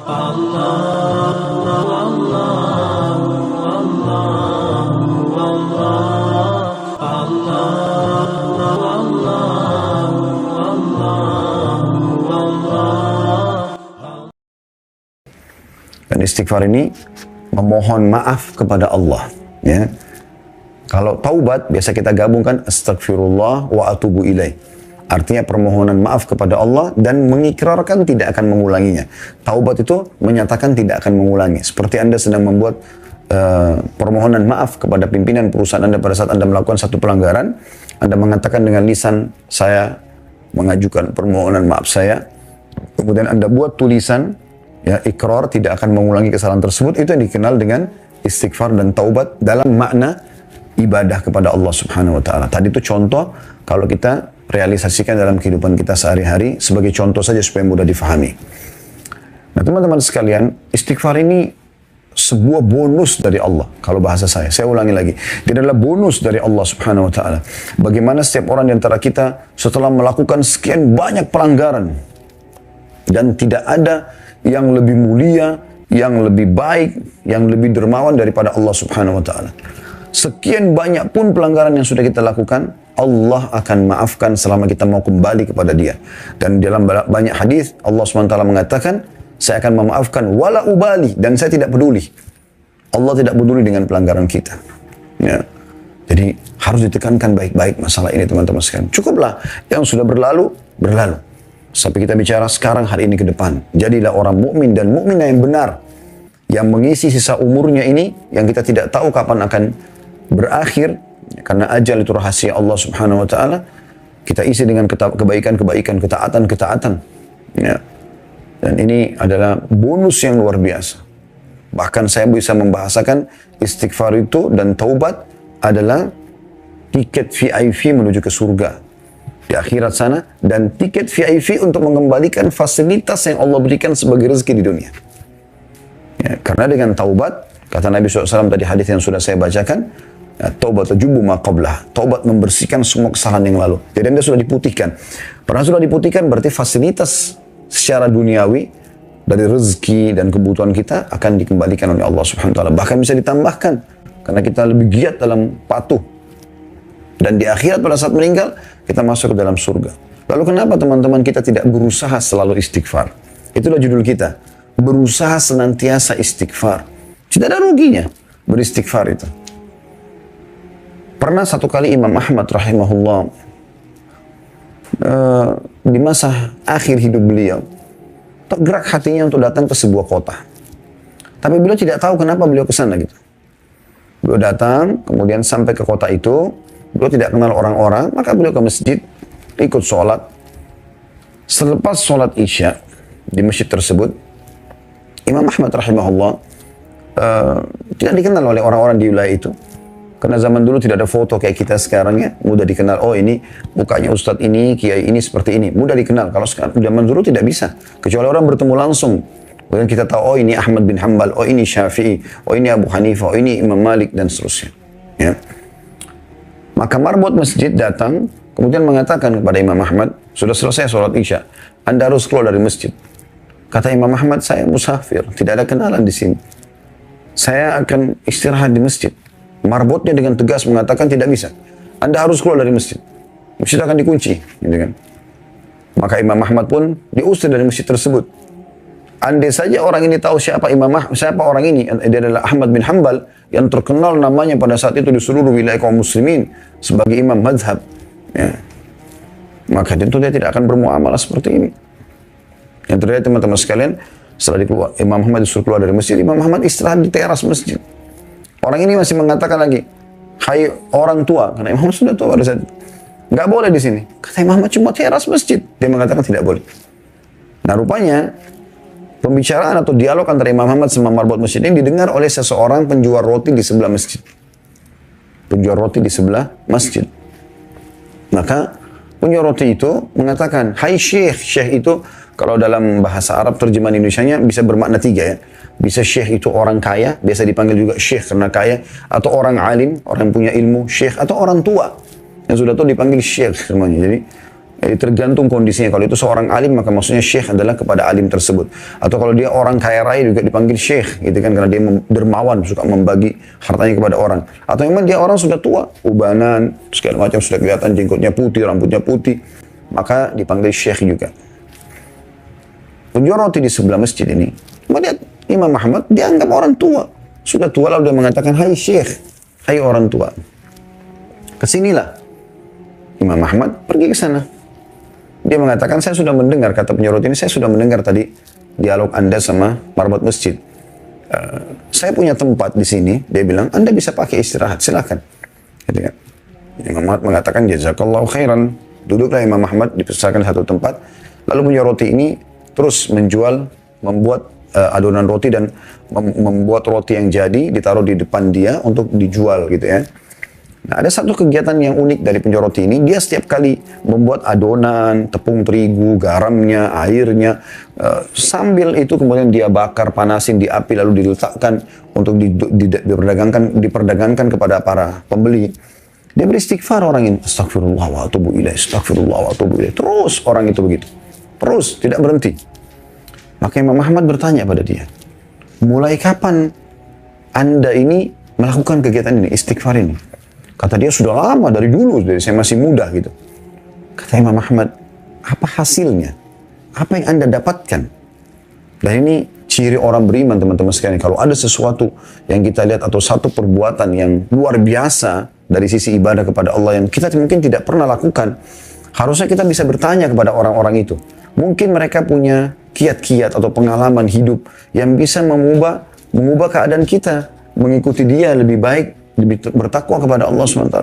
Dan istighfar ini memohon maaf kepada Allah. Ya. Kalau taubat biasa kita gabungkan astagfirullah wa atubu ilaih. Artinya permohonan maaf kepada Allah dan mengikrarkan tidak akan mengulanginya. Taubat itu menyatakan tidak akan mengulangi. Seperti Anda sedang membuat permohonan maaf kepada pimpinan perusahaan Anda pada saat Anda melakukan satu pelanggaran, Anda mengatakan dengan lisan, saya mengajukan permohonan maaf saya. Kemudian Anda buat tulisan, ya, ikrar tidak akan mengulangi kesalahan tersebut. Itu yang dikenal dengan istighfar dan taubat dalam makna ibadah kepada Allah Subhanahu wa taala. Tadi itu contoh kalau kita realisasikan dalam kehidupan kita sehari-hari sebagai contoh saja supaya mudah difahami. Nah, teman-teman sekalian, istighfar ini sebuah bonus dari Allah. Kalau bahasa saya ulangi lagi. Dia adalah bonus dari Allah Subhanahu wa taala. Bagaimana setiap orang di antara kita setelah melakukan sekian banyak pelanggaran dan tidak ada yang lebih mulia, yang lebih baik, yang lebih dermawan daripada Allah Subhanahu wa taala. Sekian banyak pun pelanggaran yang sudah kita lakukan, Allah akan maafkan selama kita mau kembali kepada Dia. Dan dalam banyak hadis Allah SWT mengatakan, saya akan memaafkan wala ubali, dan saya tidak peduli. Allah tidak peduli dengan pelanggaran kita. Ya. Jadi harus ditekankan baik-baik masalah ini, teman-teman sekalian. Cukuplah yang sudah berlalu, berlalu. Sampai kita bicara sekarang, hari ini, ke depan. Jadilah orang mukmin dan mukminah yang benar, yang mengisi sisa umurnya ini, yang kita tidak tahu kapan akan berakhir, karena ajal itu rahasia Allah Subhanahu wa taala. Kita isi dengan kebaikan-kebaikan, ketaatan-ketaatan. Ya. Dan ini adalah bonus yang luar biasa. Bahkan saya bisa membahasakan istighfar itu dan taubat adalah tiket VIP menuju ke surga di akhirat sana, dan tiket VIP untuk mengembalikan fasilitas yang Allah berikan sebagai rezeki di dunia. Ya, karena dengan taubat, kata Nabi SAW tadi hadis yang sudah saya bacakan, ya, taubat tajubu ma qablah. Taubat membersihkan semua kesalahan yang lalu. Jadi Anda sudah diputihkan. Pernah sudah diputihkan berarti fasilitas secara duniawi dari rezeki dan kebutuhan kita akan dikembalikan oleh Allah Subhanahu wa taala. Bahkan bisa ditambahkan karena kita lebih giat dalam patuh. Dan di akhirat pada saat meninggal kita masuk ke dalam surga. Lalu kenapa teman-teman kita tidak berusaha selalu istighfar? Itulah judul kita. Berusaha senantiasa istighfar. Tidak ada ruginya beristighfar itu. Pernah satu kali Imam Ahmad rahimahullah di masa akhir hidup beliau tergerak hatinya untuk datang ke sebuah kota. Tapi beliau tidak tahu kenapa beliau ke sana gitu. Beliau datang, kemudian sampai ke kota itu, beliau tidak kenal orang-orang, maka beliau ke masjid, ikut sholat. Selepas sholat Isya di masjid tersebut, Imam Ahmad rahimahullah tidak dikenal oleh orang-orang di wilayah itu. Karena zaman dulu tidak ada foto kayak kita sekarang ya, mudah dikenal. Oh ini mukanya ustadz ini, kiai ini seperti ini, mudah dikenal. Kalau sekarang zaman dulu tidak bisa, kecuali orang bertemu langsung. Kemudian kita tahu, oh ini Ahmad bin Hanbal, oh ini Syafi'i, oh ini Abu Hanifah, oh ini Imam Malik dan seterusnya. Ya. Maka marbot masjid datang, kemudian mengatakan kepada Imam Ahmad, sudah selesai sholat Isya, Anda harus keluar dari masjid. Kata Imam Ahmad, saya musafir, tidak ada kenalan di sini. Saya akan istirahat di masjid. Marbotnya dengan tegas mengatakan tidak bisa. Anda harus keluar dari masjid. Masjid akan dikunci. Gitu kan. Maka Imam Ahmad pun diusir dari masjid tersebut. Andai saja orang ini tahu siapa orang ini, dia adalah Ahmad bin Hanbal, yang terkenal namanya pada saat itu di seluruh wilayah kaum muslimin sebagai imam mazhab. Ya. Maka tentu dia tidak akan bermuamalah seperti ini. Yang terjadi teman-teman sekalian, setelah Imam Ahmad disuruh keluar dari masjid, Imam Ahmad istirahat di teras masjid. Orang ini masih mengatakan lagi, hai orang tua, karena Imam sudah tua pada saat itu. Nggak boleh di sini. Kata Imam Ahmad, cuma teras masjid. Dia mengatakan tidak boleh. Nah rupanya, pembicaraan atau dialog antara Imam Ahmad sama marbot masjid ini didengar oleh seseorang penjual roti di sebelah masjid. Penjual roti di sebelah masjid. Maka penjual roti itu mengatakan, hai syekh. Syekh itu kalau dalam bahasa Arab terjemahan Indonesianya bisa bermakna tiga ya. Bisa syekh itu orang kaya, biasa dipanggil juga syekh karena kaya, atau orang alim, orang yang punya ilmu, syekh, atau orang tua yang sudah tahu dipanggil syekh semuanya. Jadi Jadi tergantung kondisinya. Kalau itu seorang alim, maka maksudnya syekh adalah kepada alim tersebut. Atau kalau dia orang kaya raya juga dipanggil syekh, gitu kan, karena dia dermawan, suka membagi hartanya kepada orang. Atau memang dia orang sudah tua, ubanan, segala macam, sudah kelihatan jenggotnya putih, rambutnya putih, maka dipanggil syekh juga. Penjual roti di sebelah masjid ini, melihat Imam Ahmad, dia anggap orang tua. Sudah tua lalu dia mengatakan, hai syekh, hai orang tua. Kesinilah. Imam Ahmad pergi ke sana. Dia mengatakan, saya sudah mendengar, kata penjual roti ini, saya sudah mendengar tadi dialog Anda sama marbot masjid. Saya punya tempat di sini. Dia bilang, Anda bisa pakai istirahat, silakan. Gitu kan. Imam Ahmad mengatakan, jazakallahu khairan. Duduklah Imam Ahmad, dipersahkan satu tempat. Lalu penjual roti ini terus membuat adonan roti dan membuat roti yang jadi, ditaruh di depan dia untuk dijual gitu ya. Nah, ada satu kegiatan yang unik dari penjual roti ini, dia setiap kali membuat adonan, tepung terigu, garamnya, airnya, sambil itu kemudian dia bakar, panasin di api, lalu diletakkan untuk diperdagangkan kepada para pembeli. Dia beristighfar orang ini, astagfirullah wa atubu ilaih, astagfirullah wa atubu ilaih. Terus orang itu begitu, terus tidak berhenti. Maka Imam Ahmad bertanya pada dia, mulai kapan Anda ini melakukan kegiatan ini, istighfar ini? Kata dia, sudah lama, dari dulu, dari saya masih muda gitu. Kata Imam Ahmad, apa hasilnya? Apa yang Anda dapatkan? Dan ini ciri orang beriman, teman-teman sekalian. Kalau ada sesuatu yang kita lihat atau satu perbuatan yang luar biasa dari sisi ibadah kepada Allah yang kita mungkin tidak pernah lakukan, harusnya kita bisa bertanya kepada orang-orang itu. Mungkin mereka punya kiat-kiat atau pengalaman hidup yang bisa mengubah keadaan kita, mengikuti dia lebih baik, lebih bertakwa kepada Allah SWT.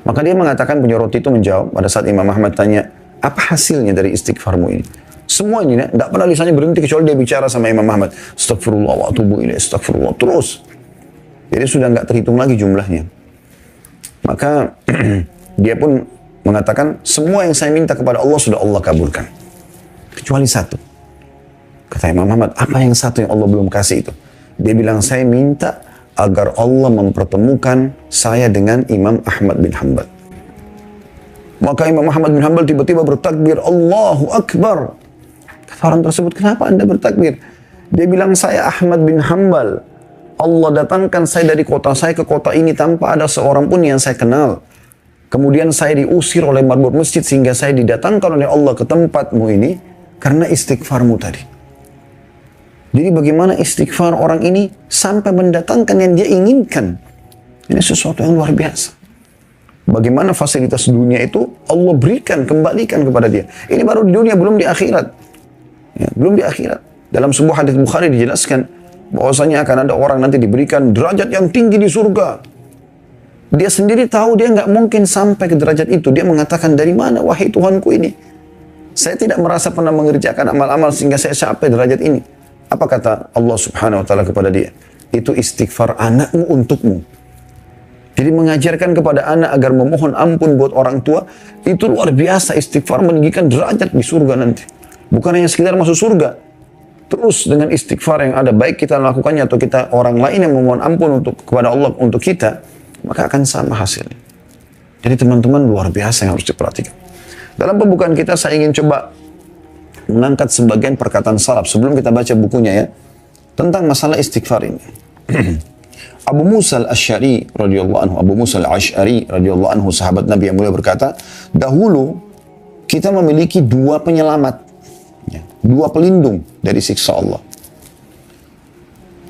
Maka dia mengatakan, penjual roti itu menjawab pada saat Imam Ahmad tanya, apa hasilnya dari istighfarmu ini? Semua ini, tidak pernah lisannya berhenti kecuali dia bicara sama Imam Ahmad. Astagfirullah wa atubu ilaih, astagfirullah. Terus. Jadi sudah nggak terhitung lagi jumlahnya. Maka dia pun mengatakan, semua yang saya minta kepada Allah sudah Allah kabulkan. Kecuali satu. Kata Imam Ahmad, apa yang satu yang Allah belum kasih itu? Dia bilang, saya minta agar Allah mempertemukan saya dengan Imam Ahmad bin Hanbal. Maka Imam Ahmad bin Hanbal tiba-tiba bertakbir, Allahu Akbar. Kata orang tersebut, kenapa Anda bertakbir? Dia bilang, saya Ahmad bin Hanbal. Allah datangkan saya dari kota saya ke kota ini tanpa ada seorang pun yang saya kenal. Kemudian saya diusir oleh marbot masjid sehingga saya didatangkan oleh Allah ke tempatmu ini karena istighfarmu tadi. Jadi bagaimana istighfar orang ini sampai mendatangkan yang dia inginkan. Ini sesuatu yang luar biasa. Bagaimana fasilitas dunia itu Allah berikan, kembalikan kepada dia. Ini baru di dunia, belum di akhirat. Ya, belum di akhirat. Dalam sebuah hadis Bukhari dijelaskan bahwasanya akan ada orang nanti diberikan derajat yang tinggi di surga. Dia sendiri tahu dia nggak mungkin sampai ke derajat itu. Dia mengatakan, dari mana wahai Tuhanku ini? Saya tidak merasa pernah mengerjakan amal-amal sehingga saya sampai derajat ini. Apa kata Allah Subhanahu wa Ta'ala kepada dia? Itu istighfar anakmu untukmu. Jadi mengajarkan kepada anak agar memohon ampun buat orang tua, itu luar biasa. Istighfar meninggikan derajat di surga nanti. Bukan hanya sekedar masuk surga. Terus dengan istighfar yang ada, baik kita lakukannya atau kita orang lain yang memohon ampun kepada Allah untuk kita, maka akan sama hasilnya. Jadi teman-teman, luar biasa yang harus diperhatikan. Dalam pembukaan kita saya ingin coba mengangkat sebagian perkataan salaf sebelum kita baca bukunya ya, tentang masalah istighfar ini. Abu Musa al-Asy'ari radhiyallahu anhu, Abu Musa al-Asy'ari radhiyallahu anhu, sahabat Nabi yang mulia, berkata, dahulu kita memiliki dua penyelamat, ya, dua pelindung dari siksa Allah.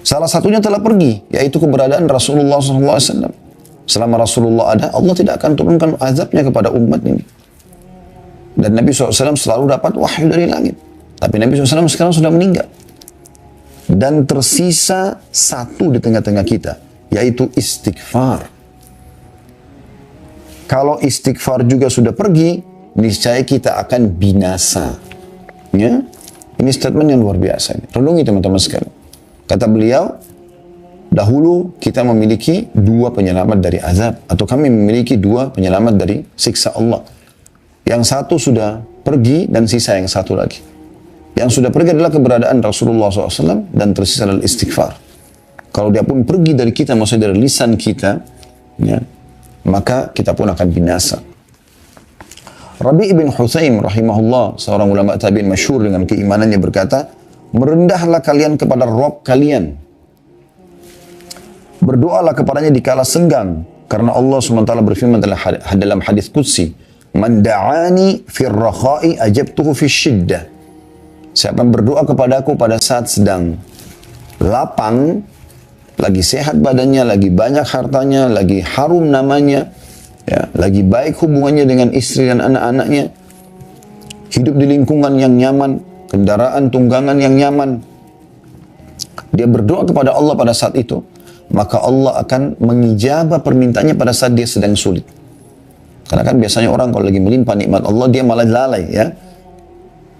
Salah satunya telah pergi, yaitu keberadaan Rasulullah SAW. Selama Rasulullah ada, Allah tidak akan turunkan azabnya kepada umat ini. Dan Nabi SAW selalu dapat wahyu dari langit. Tapi Nabi SAW sekarang sudah meninggal. Dan tersisa satu di tengah-tengah kita, yaitu istighfar. Kalau istighfar juga sudah pergi, niscaya kita akan binasa. Ya? Ini statement yang luar biasa. Renungi teman-teman sekalian. Kata beliau, dahulu kita memiliki dua penyelamat dari azab. Atau kami memiliki dua penyelamat dari siksa Allah. Yang satu sudah pergi dan sisa yang satu lagi. Yang sudah pergi adalah keberadaan Rasulullah SAW dan tersisa adalah istighfar. Kalau dia pun pergi dari kita, maksudnya dari lisan kita, ya, maka kita pun akan binasa. Rabi' bin Hutsaim rahimahullah, seorang ulama tabi'in masyhur dengan keimanannya berkata, merendahlah kalian kepada Rabb kalian. Berdoalah kepadanya di kala senggang. Karena Allah SWT berfirman dalam hadis qudsi, "Man da'ani fir rakha'i ajabtuhu fis syiddah." Siapa yang berdoa kepadaku pada saat sedang lapang, lagi sehat badannya, lagi banyak hartanya, lagi harum namanya, ya, lagi baik hubungannya dengan istri dan anak-anaknya, hidup di lingkungan yang nyaman, kendaraan tunggangan yang nyaman, dia berdoa kepada Allah pada saat itu, maka Allah akan mengijabah permintaannya pada saat dia sedang sulit. Karena kan biasanya orang kalau lagi melimpah nikmat Allah, dia malah lalai, ya.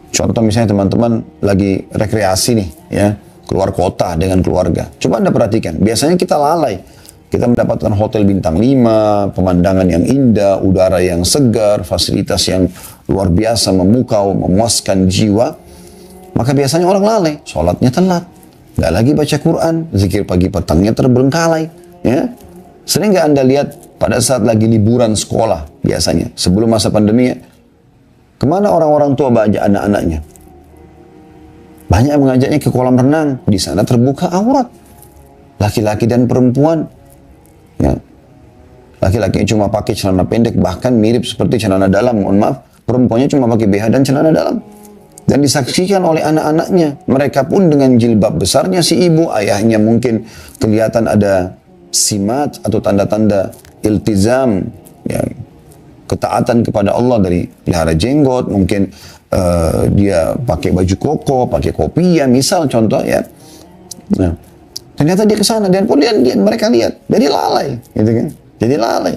Contoh misalnya teman-teman lagi rekreasi nih, ya, keluar kota dengan keluarga. Coba Anda perhatikan, biasanya kita lalai. Kita mendapatkan hotel bintang 5, pemandangan yang indah, udara yang segar, fasilitas yang luar biasa, memukau, memuaskan jiwa. Maka biasanya orang lalai, sholatnya telat, nggak lagi baca Quran, zikir pagi petangnya terbengkalai. Ya. Sering nggak Anda lihat pada saat lagi liburan sekolah, biasanya, sebelum masa pandemi, ya, kemana orang-orang tua baca anak-anaknya? Banyak yang mengajaknya ke kolam renang, di sana terbuka aurat. Laki-laki dan perempuan. Ya. Laki-laki cuma pakai celana pendek, bahkan mirip seperti celana dalam, mohon maaf. Perempuannya cuma pakai BH dan celana dalam. Dan disaksikan oleh anak-anaknya. Mereka pun dengan jilbab besarnya si ibu, ayahnya mungkin kelihatan ada simat atau tanda-tanda iltizam, ya, ketaatan kepada Allah dari pelihara jenggot, mungkin dia pakai baju koko, pakai kopiah, misal contoh, ya. Nah, ternyata dia ke sana dan pun mereka lihat, jadi lalai, gitu kan? Jadi lalai.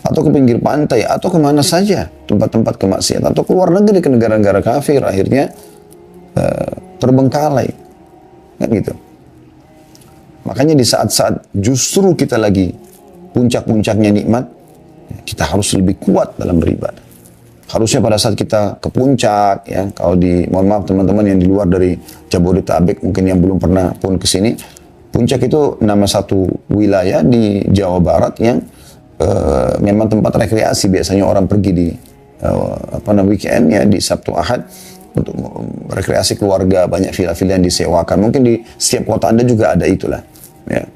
Atau ke pinggir pantai, atau kemana saja, tempat-tempat kemaksiatan, atau ke luar negeri, ke negara-negara kafir, akhirnya terbengkalai, kan gitu. Makanya di saat-saat justru kita lagi puncak-puncaknya nikmat, kita harus lebih kuat dalam beribadah. Harusnya pada saat kita ke puncak, ya, kalau mohon maaf teman-teman yang di luar dari Jabodetabek, mungkin yang belum pernah pun ke sini, puncak itu nama satu wilayah di Jawa Barat yang memang tempat rekreasi. Biasanya orang pergi di weekend, ya, di Sabtu Ahad untuk rekreasi keluarga, banyak villa-villa yang disewakan. Mungkin di setiap kota Anda juga ada itulah, ya.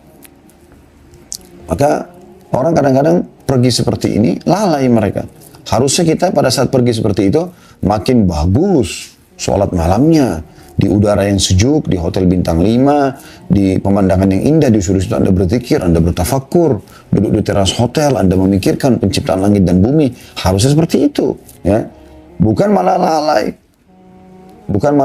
Maka orang kadang-kadang pergi seperti ini, lalai mereka. Harusnya kita pada saat pergi seperti itu, makin bagus sholat malamnya, di udara yang sejuk, di hotel bintang 5, di pemandangan yang indah, disuruh situ Anda berzikir, Anda bertafakur, duduk di teras hotel, Anda memikirkan penciptaan langit dan bumi. Harusnya seperti itu, ya. Bukan malah lalai. Bukan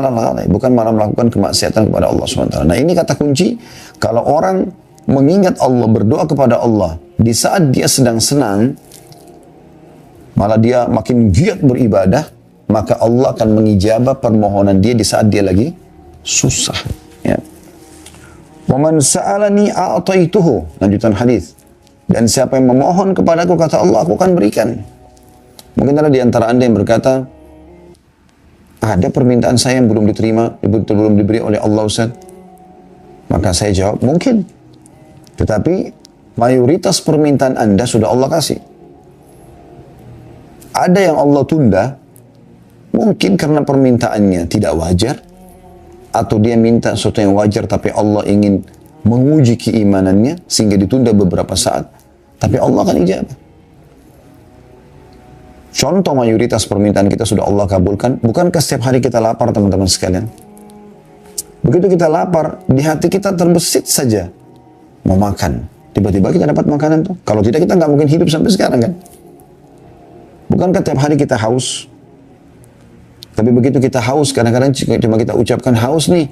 malah melakukan kemaksiatan kepada Allah SWT. Nah, ini kata kunci, kalau orang mengingat Allah, berdoa kepada Allah, di saat dia sedang senang, malah dia makin giat beribadah, maka Allah akan mengijabah permohonan dia di saat dia lagi susah. Ya. Wa man sa'alani a'taituhu, lanjutan hadis. Dan siapa yang memohon kepadaku, kata Allah, aku akan berikan. Mungkin ada di antara Anda yang berkata, ada permintaan saya yang belum diterima, belum diberi oleh Allah, Ustaz. Maka saya jawab, mungkin. Tetapi mayoritas permintaan Anda sudah Allah kasih. Ada yang Allah tunda, mungkin karena permintaannya tidak wajar, atau dia minta sesuatu yang wajar tapi Allah ingin menguji keimanannya sehingga ditunda beberapa saat, tapi Allah akan ijabah. Contoh mayoritas permintaan kita sudah Allah kabulkan. Bukankah setiap hari kita lapar, teman-teman sekalian? Begitu kita lapar, di hati kita terbesit saja mau makan. Tiba-tiba kita dapat makanan tuh. Kalau tidak, kita nggak mungkin hidup sampai sekarang, kan? Bukankah tiap hari kita haus? Tapi begitu kita haus, kadang-kadang cuma kita ucapkan haus nih,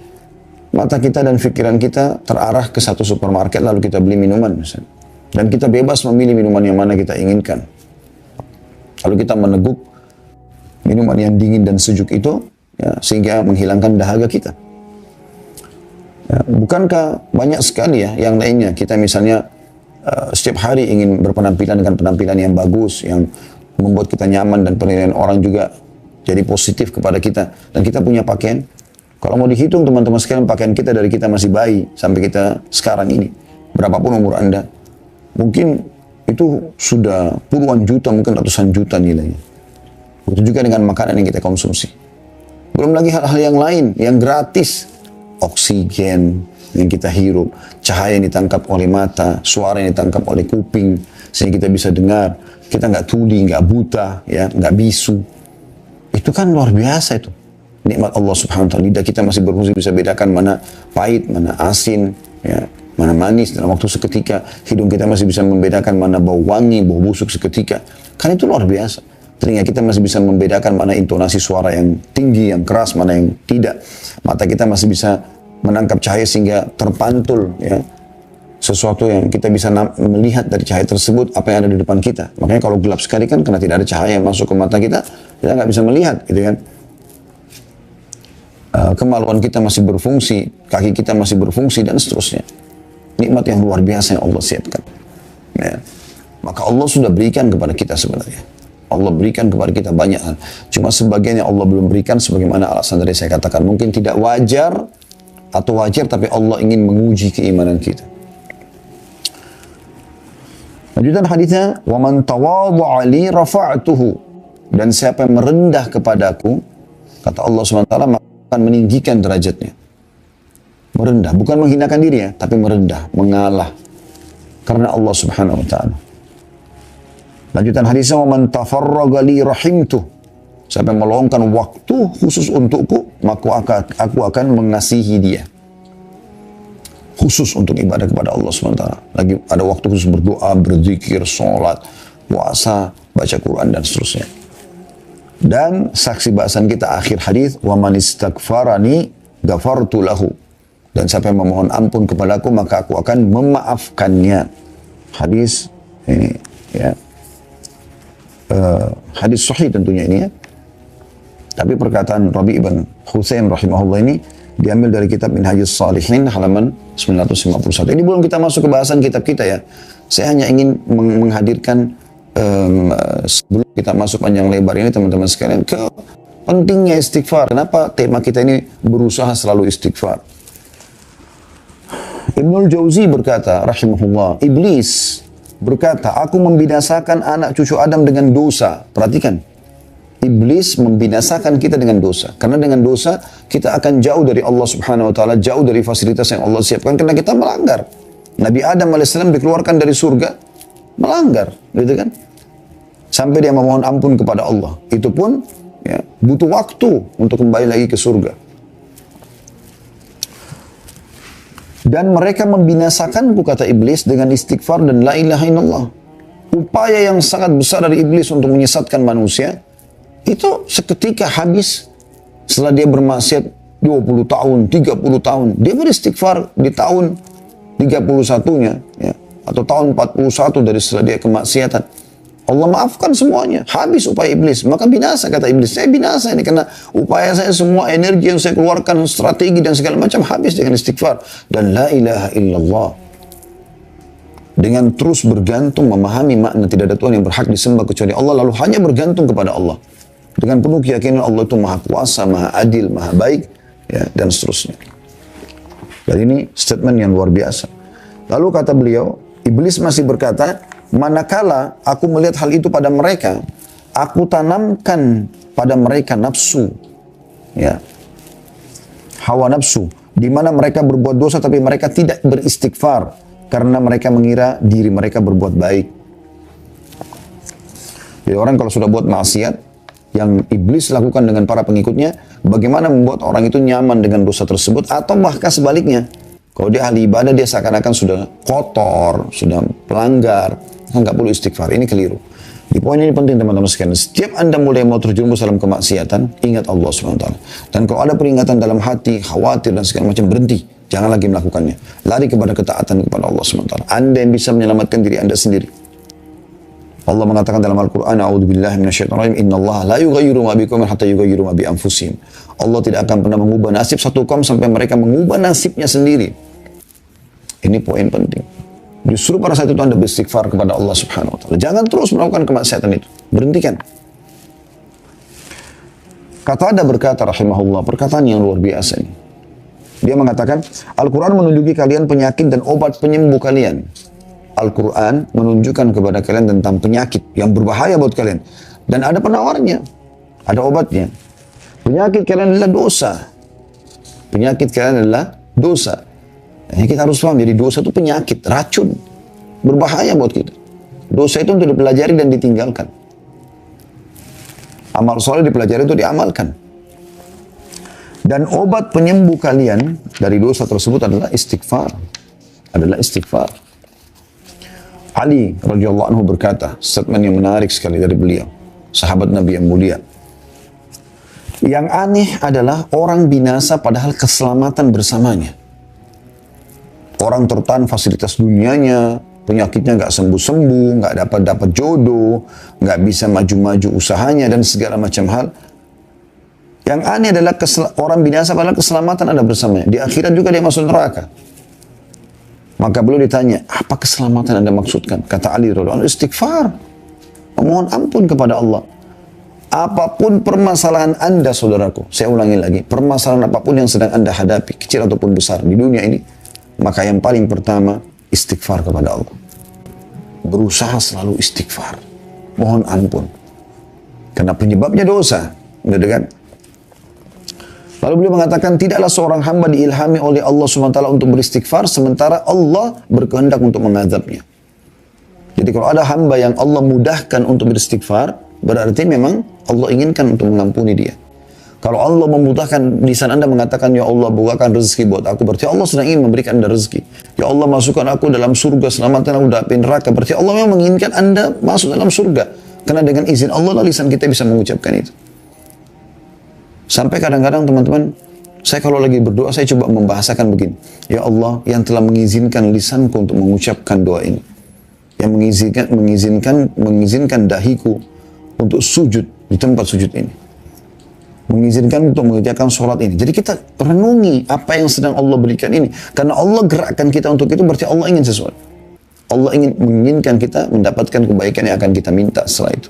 mata kita dan pikiran kita terarah ke satu supermarket, lalu kita beli minuman misalnya. Dan kita bebas memilih minuman yang mana kita inginkan. Lalu kita meneguk minuman yang dingin dan sejuk itu, ya, sehingga menghilangkan dahaga kita. Ya, bukankah banyak sekali ya yang lainnya, kita misalnya setiap hari ingin berpenampilan dengan penampilan yang bagus, yang membuat kita nyaman dan penilaian orang juga jadi positif kepada kita. Dan kita punya pakaian. Kalau mau dihitung teman-teman sekalian, pakaian kita dari kita masih bayi sampai kita sekarang ini, berapapun umur Anda, mungkin itu sudah puluhan juta, mungkin ratusan juta nilainya. Begitu juga dengan makanan yang kita konsumsi. Belum lagi hal-hal yang lain, yang gratis. Oksigen yang kita hirup, cahaya yang ditangkap oleh mata, suara yang ditangkap oleh kuping, sehingga kita bisa dengar. Kita nggak tuli, nggak buta, ya, nggak bisu. Itu kan luar biasa itu. Nikmat Allah subhanahu wa ta'ala. Lidah kita masih berfungsi, bisa bedakan mana pahit, mana asin, ya, mana manis dalam waktu seketika. Hidung kita masih bisa membedakan mana bau wangi, bau busuk seketika. Kan itu luar biasa. Telinga kita masih bisa membedakan mana intonasi suara yang tinggi, yang keras, mana yang tidak. Mata kita masih bisa menangkap cahaya sehingga terpantul, ya, sesuatu yang kita bisa melihat dari cahaya tersebut, apa yang ada di depan kita. Makanya kalau gelap sekali kan, karena tidak ada cahaya yang masuk ke mata kita, kita nggak bisa melihat, gitu kan. Kemaluan kita masih berfungsi, kaki kita masih berfungsi, dan seterusnya. Nikmat yang luar biasa yang Allah siapkan. Ya. Maka Allah sudah berikan kepada kita sebenarnya. Allah berikan kepada kita banyak hal. Cuma sebagian yang Allah belum berikan, sebagaimana alasan tadi saya katakan. Mungkin tidak wajar, atau wajar, tapi Allah ingin menguji keimanan kita. Lanjutan hadisnya, وَمَنْ تَوَاضَعَ لِي رَفَعْتُهُ. Dan siapa yang merendah kepadaku, kata Allah SWT, akan meninggikan derajatnya. Merendah, bukan menghinakan diri ya, tapi merendah, mengalah. Karena Allah subhanahu wa ta'ala. Lanjutan hadisnya, وَمَنْ تَفَرَّغَ لِي رَحِمْتُهُ. Siapa yang meluangkan waktu khusus untukku, maka aku akan mengasihi dia. Khusus untuk ibadah kepada Allah SWT. Lagi ada waktu khusus berdoa, berzikir, sholat, puasa, baca Quran, dan seterusnya. Dan saksi bahasan kita akhir hadis, wa man istaghfarani ghafartu lahu. Dan siapa yang memohon ampun kepadaku, maka aku akan memaafkannya. Hadis ini, ya, hadis sahih tentunya ini, ya. Tapi perkataan Rabi' ibn Husain rahimahullah ini diambil dari kitab Minhajus Shalihin halaman 951. Ini belum kita masuk ke bahasan kitab kita ya. Saya hanya ingin menghadirkan sebelum kita masuk panjang lebar ini teman-teman sekalian ke pentingnya istighfar. Kenapa tema kita ini berusaha selalu istighfar? Ibnul Jauzi berkata rahimahullah, iblis berkata, aku membinasakan anak cucu Adam dengan dosa. Perhatikan, iblis membinasakan kita dengan dosa. Karena dengan dosa kita akan jauh dari Allah subhanahu wa ta'ala, jauh dari fasilitas yang Allah siapkan karena kita melanggar. Nabi Adam AS dikeluarkan dari surga, melanggar, gitu kan? Sampai dia memohon ampun kepada Allah. Itu pun ya, butuh waktu untuk kembali lagi ke surga. Dan mereka membinasakanku, kata iblis, dengan istighfar dan la ilaha illallah. Upaya yang sangat besar dari iblis untuk menyesatkan manusia, itu seketika habis setelah dia bermaksiat 20 tahun, 30 tahun. Dia beristighfar di tahun 31-nya, ya, atau tahun 41 dari setelah dia kemaksiatan. Allah maafkan semuanya. Habis upaya iblis. Maka binasa, kata iblis. Saya binasa ini karena upaya saya, semua energi yang saya keluarkan, strategi dan segala macam habis dengan istighfar. Dan la ilaha illallah. Dengan terus bergantung, memahami makna tidak ada Tuhan yang berhak disembah kecuali Allah, lalu hanya bergantung kepada Allah. Dengan penuh keyakinan Allah itu maha kuasa, maha adil, maha baik, ya, dan seterusnya. Dan ini statement yang luar biasa. Lalu kata beliau, iblis masih berkata, manakala aku melihat hal itu pada mereka, aku tanamkan pada mereka nafsu, ya, hawa nafsu, di mana mereka berbuat dosa tapi mereka tidak beristighfar karena mereka mengira diri mereka berbuat baik. Jadi orang kalau sudah buat maksiat yang iblis lakukan dengan para pengikutnya, bagaimana membuat orang itu nyaman dengan dosa tersebut, atau bahkan sebaliknya, kalau dia ahli ibadah, dia seakan-akan sudah kotor, sudah pelanggar, nggak perlu istighfar. Ini keliru. Di poin ini penting teman-teman sekalian. Setiap Anda mulai mau terjerumus dalam kemaksiatan, ingat Allah SWT. Dan kalau ada peringatan dalam hati, khawatir dan segala macam, berhenti. Jangan lagi melakukannya. Lari kepada ketaatan kepada Allah SWT. Anda yang bisa menyelamatkan diri Anda sendiri. Allah mengatakan dalam Al-Quran, A'udzubillahi minasyaitonirrajim, innallaha la yughayyiru ma biqaumin hatta yughayyiru ma bi anfusihim. Allah tidak akan pernah mengubah nasib satu kaum sampai mereka mengubah nasibnya sendiri. Ini poin penting. Justru pada saat itu Anda beristighfar kepada Allah Subhanahu wa ta'ala. Jangan terus melakukan kemaksiatan itu. Berhentikan. Qatada berkata rahimahullah, perkataan yang luar biasa ini. Dia mengatakan, Al-Quran menunjuki kalian penyakit dan obat penyembuh kalian. Al-Quran menunjukkan kepada kalian tentang penyakit yang berbahaya buat kalian. Dan ada penawarnya. Ada obatnya. Penyakit kalian adalah dosa. Penyakit kalian adalah dosa. Ini kita harus paham, jadi dosa itu penyakit, racun. Berbahaya buat kita. Dosa itu untuk dipelajari dan ditinggalkan. Amal soleh dipelajari itu diamalkan. Dan obat penyembuh kalian dari dosa tersebut adalah istighfar. Adalah istighfar. Ali radhiyallahu anhu berkata, statement yang menarik sekali dari beliau, sahabat Nabi yang mulia. Yang aneh adalah orang binasa padahal keselamatan bersamanya. Orang tertahan fasilitas dunianya, penyakitnya nggak sembuh-sembuh, nggak dapat jodoh, nggak bisa maju-maju usahanya dan segala macam hal. Yang aneh adalah orang binasa padahal keselamatan ada bersamanya. Di akhirat juga dia masuk neraka. Maka beliau ditanya, apa keselamatan Anda maksudkan? Kata Ali radhiyallahu anhu, istighfar. Memohon ampun kepada Allah. Apapun permasalahan Anda, saudaraku, saya ulangi lagi, permasalahan apapun yang sedang Anda hadapi, kecil ataupun besar di dunia ini, maka yang paling pertama, istighfar kepada Allah. Berusaha selalu istighfar. Mohon ampun. Karena penyebabnya dosa. Gitu kan? Lalu beliau mengatakan, tidaklah seorang hamba diilhami oleh Allah SWT untuk beristighfar, sementara Allah berkehendak untuk mengazabnya. Jadi kalau ada hamba yang Allah mudahkan untuk beristighfar, berarti memang Allah inginkan untuk mengampuni dia. Kalau Allah memudahkan, lisan Anda mengatakan, ya Allah bukakan rezeki buat aku, berarti Allah sedang ingin memberikan Anda rezeki. Ya Allah masukkan aku dalam surga, selamatkan aku dari neraka, berarti Allah memang menginginkan Anda masuk dalam surga. Karena dengan izin Allah, lisan kita bisa mengucapkan itu. Sampai kadang-kadang teman-teman, saya kalau lagi berdoa, saya coba membahasakan begini. Ya Allah yang telah mengizinkan lisanku untuk mengucapkan doa ini. Yang mengizinkan dahiku untuk sujud di tempat sujud ini. Mengizinkan untuk mengerjakan sholat ini. Jadi kita renungi apa yang sedang Allah berikan ini. Karena Allah gerakkan kita untuk itu, berarti Allah ingin sesuatu. Allah menginginkan kita mendapatkan kebaikan yang akan kita minta setelah itu.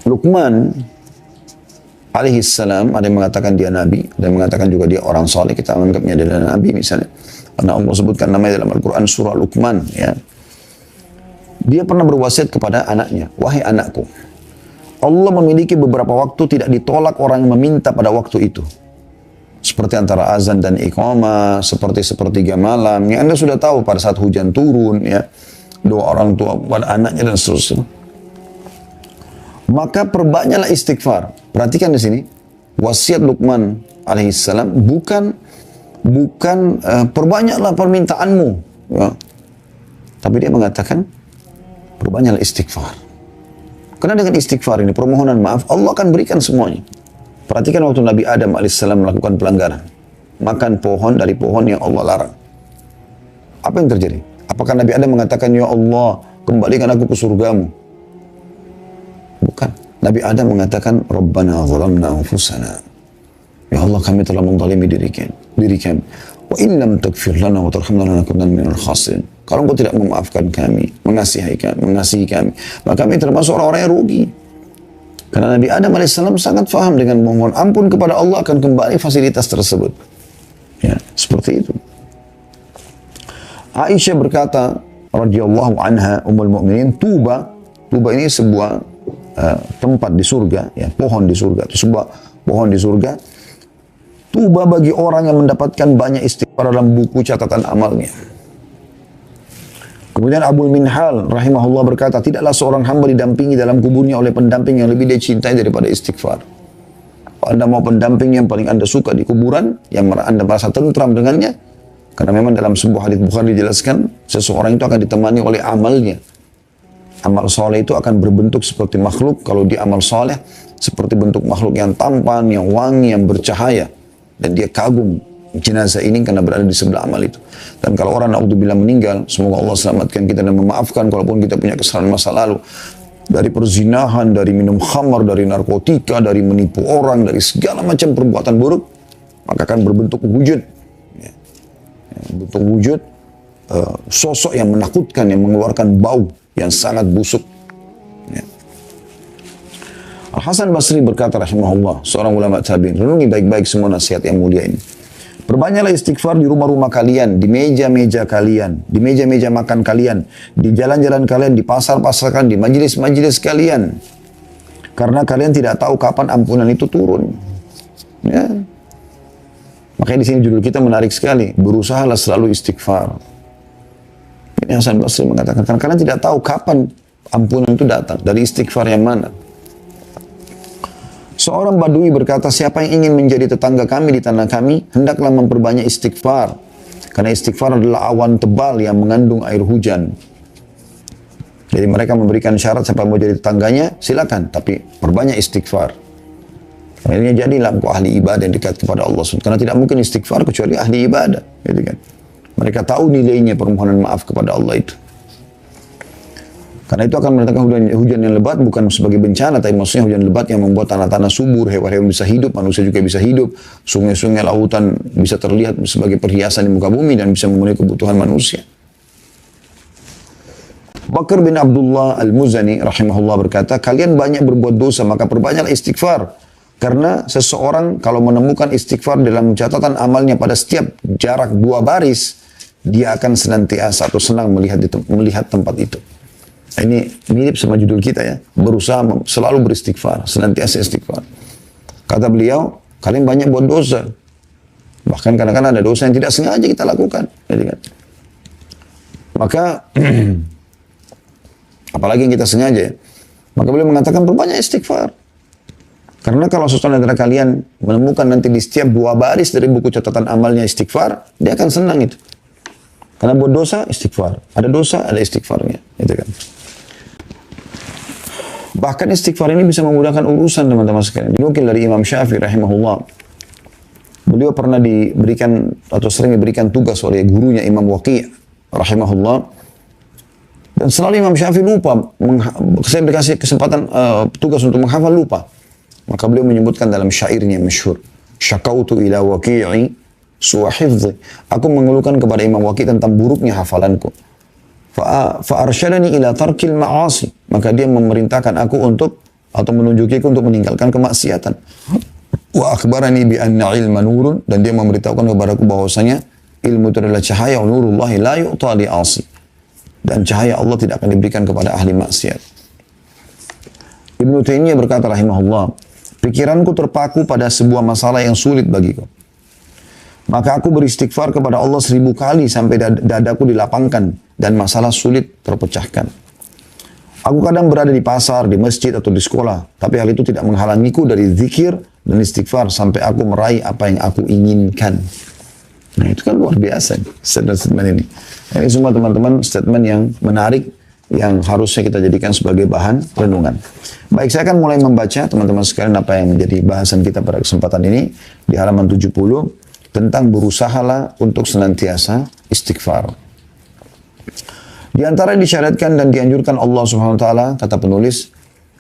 Luqman alaihi salam, ada yang mengatakan dia nabi, ada yang mengatakan juga dia orang saleh, kita menganggapnya adalah nabi misalnya. Karena Allah sebutkan namanya dalam Al-Quran surah Luqman, ya. Dia pernah berwasiat kepada anaknya, wahai anakku, Allah memiliki beberapa waktu tidak ditolak orang yang meminta pada waktu itu. Seperti antara azan dan iqamah, seperti sepertiga malam, yang Anda sudah tahu pada saat hujan turun, ya, doa orang tua pada anaknya dan seterusnya. Maka perbanyaklah istighfar. Perhatikan di sini, wasiat Luqman alaihissalam bukan perbanyaklah permintaanmu, ya. Tapi dia mengatakan perbanyaklah istighfar. Karena dengan istighfar ini, permohonan maaf, Allah akan berikan semuanya. Perhatikan waktu Nabi Adam alaihissalam melakukan pelanggaran, makan pohon dari pohon yang Allah larang. Apa yang terjadi? Apakah Nabi Adam mengatakan, ya Allah, kembalikan aku ke surgamu? Bukan. Nabi Adam mengatakan, Rabbana zalamna anfusana. Ya Allah, kami telah menzalimi diri kami. Wa in lam taghfir lana wa tarhamna lanakunanna minal khasirin. Kalau Engkau tidak memaafkan kami, mengasihi kami, maka kami termasuk orang-orang yang rugi. Karena Nabi Adam alaihissalam sangat faham dengan memohon ampun kepada Allah akan kembali fasilitas tersebut. Ya, seperti itu. Aisyah berkata, radhiyallahu anha, ummul mukminin, Tuba ini sebuah tempat di surga, ya, pohon di surga, itu sebuah pohon di surga. Tuba bagi orang yang mendapatkan banyak istighfar dalam buku catatan amalnya. Kemudian Abu Minhal rahimahullah berkata, tidaklah seorang hamba didampingi dalam kuburnya oleh pendamping yang lebih dia cintai daripada istighfar. Kalau Anda mau pendamping yang paling Anda suka di kuburan, yang Anda merasa tentram dengannya, karena memang dalam sebuah hadits Bukhari dijelaskan, seseorang itu akan ditemani oleh amalnya. Amal soleh itu akan berbentuk seperti makhluk. Kalau dia amal soleh, seperti bentuk makhluk yang tampan, yang wangi, yang bercahaya. Dan dia kagum jenazah ini karena berada di sebelah amal itu. Dan kalau orang naudzubillah meninggal, semoga Allah selamatkan kita dan memaafkan kalaupun kita punya kesalahan masa lalu. Dari perzinahan, dari minum khamar, dari narkotika, dari menipu orang, dari segala macam perbuatan buruk, maka akan berbentuk wujud. Ya. Bentuk wujud, sosok yang menakutkan, yang mengeluarkan bau yang sangat busuk. Ya. Al-Hasan Basri berkata rahimahullah, seorang ulama tabi'in, renungi baik-baik semua nasihat yang mulia ini. Perbanyaklah istighfar di rumah-rumah kalian, di meja-meja kalian, di meja-meja makan kalian, di jalan-jalan kalian, di pasar-pasar kalian, di majelis-majelis kalian. Karena kalian tidak tahu kapan ampunan itu turun. Ya. Makanya di sini judul kita menarik sekali. Berusahalah selalu istighfar. Ini Hasan Basri mengatakan, karena kalian tidak tahu kapan ampunan itu datang. Dari istighfar yang mana? Seorang Badui berkata, siapa yang ingin menjadi tetangga kami di tanah kami, hendaklah memperbanyak istighfar. Karena istighfar adalah awan tebal yang mengandung air hujan. Jadi mereka memberikan syarat siapa mau jadi tetangganya, silakan. Tapi perbanyak istighfar. Akhirnya jadilah engkau ahli ibadah yang dekat kepada Allah. Karena tidak mungkin istighfar kecuali ahli ibadah. Gitu kan? Mereka tahu nilainya permohonan maaf kepada Allah itu. Karena itu akan mendatangkan hujan yang lebat bukan sebagai bencana, tapi maksudnya hujan lebat yang membuat tanah-tanah subur, hewan-hewan bisa hidup, manusia juga bisa hidup, sungai-sungai, lautan bisa terlihat sebagai perhiasan di muka bumi dan bisa memenuhi kebutuhan manusia. Bakar bin Abdullah Al-Muzani rahimahullah berkata, kalian banyak berbuat dosa, maka perbanyaklah istighfar. Karena seseorang kalau menemukan istighfar dalam catatan amalnya pada setiap jarak 2 baris, dia akan senantiasa atau senang melihat tempat itu. Ini mirip sama judul kita ya, berusaha selalu beristighfar, senantiasa istighfar. Kata beliau, kalian banyak buat dosa. Bahkan kadang-kadang ada dosa yang tidak sengaja kita lakukan. Jadi kan. Maka, apalagi yang kita sengaja ya. Maka beliau mengatakan, perbanyak istighfar. Karena kalau sesuatu antara kalian menemukan nanti di setiap 2 baris dari buku catatan amalnya istighfar, dia akan senang itu. Karena buat dosa, istighfar. Ada dosa, ada istighfarnya. Gitu kan. Bahkan istighfar ini bisa memudahkan urusan teman-teman sekalian. Dinukil dari Imam Syafi'i rahimahullah. Beliau pernah diberikan atau sering diberikan tugas oleh gurunya Imam Waqi' rahimahullah. Dan selalu Imam Syafi'i lupa. Saya dikasih kesempatan tugas untuk menghafal, lupa. Maka beliau menyebutkan dalam syairnya masyhur. Syakautu ila waqi'i su'a hifdhi. Aku mengeluhkan kepada Imam Waqi' tentang buruknya hafalanku. Fa'arsyadani ila tarkil ma'asi. Maka dia memerintahkan aku untuk, atau menunjukiku untuk meninggalkan kemaksiatan. Wa akhbarani bi anna ilma nurun. Dan dia memberitahukan kepadaku bahwasanya ilmu itu adalah cahaya. Nurullahi la yu'ta li asi. Dan cahaya Allah tidak akan diberikan kepada ahli maksiat. Ibnu Taimiyah berkata rahimahullah, pikiranku terpaku pada sebuah masalah yang sulit bagiku. Maka aku beristighfar kepada Allah 1000 kali sampai dadaku dilapangkan dan masalah sulit terpecahkan. Aku kadang berada di pasar, di masjid atau di sekolah, tapi hal itu tidak menghalangiku dari zikir dan istighfar sampai aku meraih apa yang aku inginkan. Nah itu kan luar biasa statement ini. Ini semua teman-teman statement yang menarik yang harusnya kita jadikan sebagai bahan renungan. Baik, saya akan mulai membaca teman-teman sekalian apa yang menjadi bahasan kita pada kesempatan ini di halaman 70 tentang berusahalah untuk senantiasa istighfar. Di antara yang disyariatkan dan dianjurkan Allah Subhanahu wa taala, kata penulis,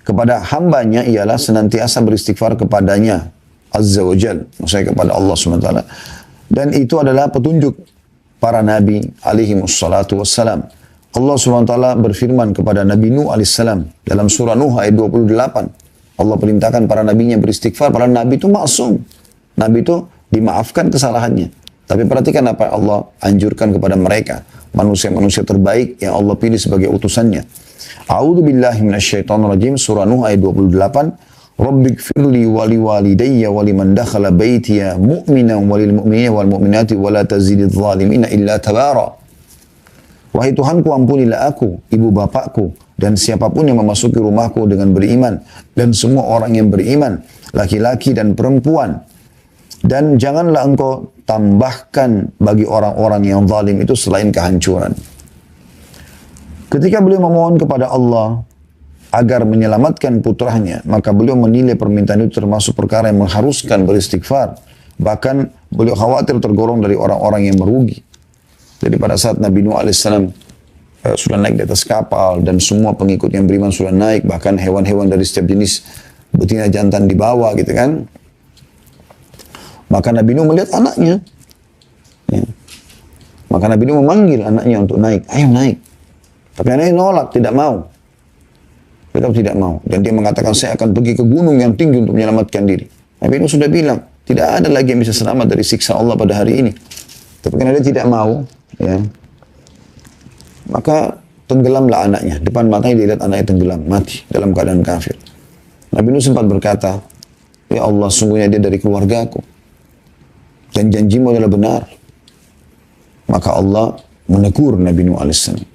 kepada hambanya ialah senantiasa beristighfar kepadanya Azza wa Jal, maksudnya kepada Allah Subhanahu wa taala. Dan itu adalah petunjuk para nabi alaihi wassalatu wassalam. Allah SWT berfirman kepada Nabi Nuh alaihissalam dalam surah Nuh ayat 28. Allah perintahkan para nabinya beristighfar. Para nabi itu maksum. Nabi itu dimaafkan kesalahannya. Tapi perhatikan apa Allah anjurkan kepada mereka. Manusia-manusia terbaik yang Allah pilih sebagai utusannya. A'udzu billahi minasyaitonir rajim, surah Nuh ayat 28. Rabbighfirli wa liwalidayya wa liman dakhala baitiya mu'minan wa lil mu'minina wal mu'minati wa la tazididz zalimina illa tabara. Wahai Tuhanku, ampunilah aku, ibu bapakku, dan siapapun yang memasuki rumahku dengan beriman, dan semua orang yang beriman, laki-laki dan perempuan. Dan janganlah engkau tambahkan bagi orang-orang yang zalim itu selain kehancuran. Ketika beliau memohon kepada Allah agar menyelamatkan putranya, maka beliau menilai permintaan itu termasuk perkara yang mengharuskan beristighfar. Bahkan beliau khawatir tergolong dari orang-orang yang merugi. Jadi pada saat Nabi Nuh alaihissalam sudah naik di atas kapal dan semua pengikut yang beriman sudah naik, bahkan hewan-hewan dari setiap jenis betina jantan dibawa gitu kan. Maka Nabi Nuh melihat anaknya. Ya. Maka Nabi Nuh memanggil anaknya untuk naik. Ayo naik. Tapi anaknya nolak, tidak mau. Tetap tidak mau. Dan dia mengatakan, saya akan pergi ke gunung yang tinggi untuk menyelamatkan diri. Nabi Nuh sudah bilang, tidak ada lagi yang bisa selamat dari siksa Allah pada hari ini. Tapi karena dia tidak mau, ya, maka tenggelamlah anaknya. Depan matanya dia lihat anaknya tenggelam, mati dalam keadaan kafir. Nabi Nuh sempat berkata, ya Allah, sungguhnya dia dari keluargaku. Dan janjimu adalah benar. Maka Allah menegur Nabi Nuh alaihissalam.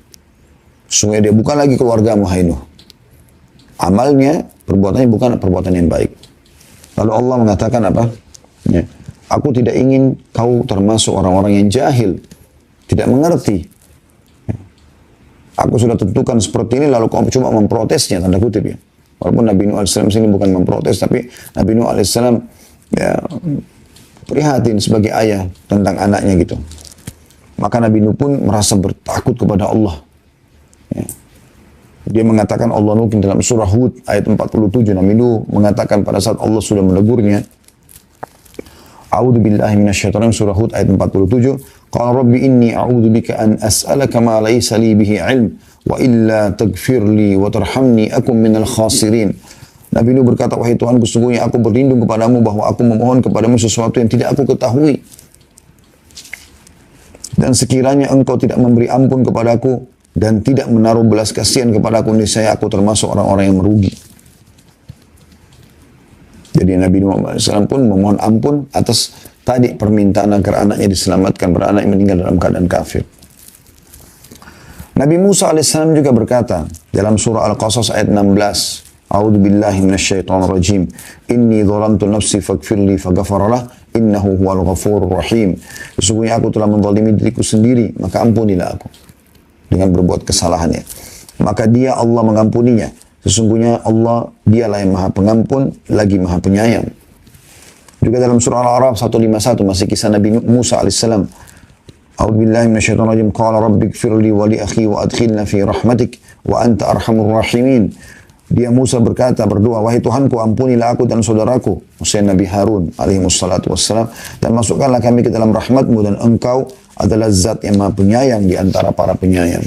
Sungguhnya dia bukan lagi keluargamu, hai Nuh. Amalnya, perbuatannya bukan perbuatan yang baik. Lalu Allah mengatakan apa? Ya, aku tidak ingin kau termasuk orang-orang yang jahil. Tidak mengerti. Aku sudah tentukan seperti ini, lalu kau cuma memprotesnya, tanda kutip ya. Walaupun Nabi Nuh alaihissalam sini bukan memprotes, tapi Nabi Nuh alaihissalam ya, prihatin sebagai ayah tentang anaknya gitu. Maka Nabi Nuh pun merasa bertakut kepada Allah. Ya. Dia mengatakan, Allah mungkin dalam surah Hud ayat 47, Nabi Nuh mengatakan pada saat Allah sudah menegurnya, A'udzu billahi minasyaitonir surah Hud ayat 47, qala rabbi inni a'udzu bika an as'alaka ma laysa li bihi 'ilm wa illa taghfirli wa tarhamni akum minal khasirin. Nabi Nuh berkata, wahai Tuhanku, sesungguhnya aku berlindung kepadamu bahwa aku memohon kepadamu sesuatu yang tidak aku ketahui. Dan sekiranya engkau tidak memberi ampun kepadaku dan tidak menaruh belas kasihan kepadaku, niscaya aku termasuk orang-orang yang merugi. Jadi Nabi Muhammad SAW pun memohon ampun atas tadi permintaan agar anaknya diselamatkan, beranak yang meninggal dalam keadaan kafir. Nabi Musa alaihissalam juga berkata dalam surah Al-Qasas ayat 16, A'udzu billahi minasyaitonir rajim. Inni dzalamtu nafsi faghfirli faghfaralah innahu huwal ghafurur rahim. Sesungguhnya aku telah menzalimi diriku sendiri, maka ampunilah aku dengan berbuat kesalahannya. Maka dia Allah mengampuninya. Sesungguhnya Allah dialah yang maha pengampun lagi maha penyayang. Juga dalam surah Al-A'raf 151 masih kisah Nabi Musa alaihissalam. A'udzu billahi minasyaitonir rajim. Qala rabbighfirli wa li akhi wa adkhilna fi rahmatik wa anta arhamur rahimin. Dia Musa berkata, berdoa, wahai Tuhanku, ampunilah aku dan saudaraku, maksudnya Nabi Harun alaihi wassalatu wassalam, dan masukkanlah kami ke dalam rahmatmu, dan engkau adalah zat yang maha penyayang di antara para penyayang.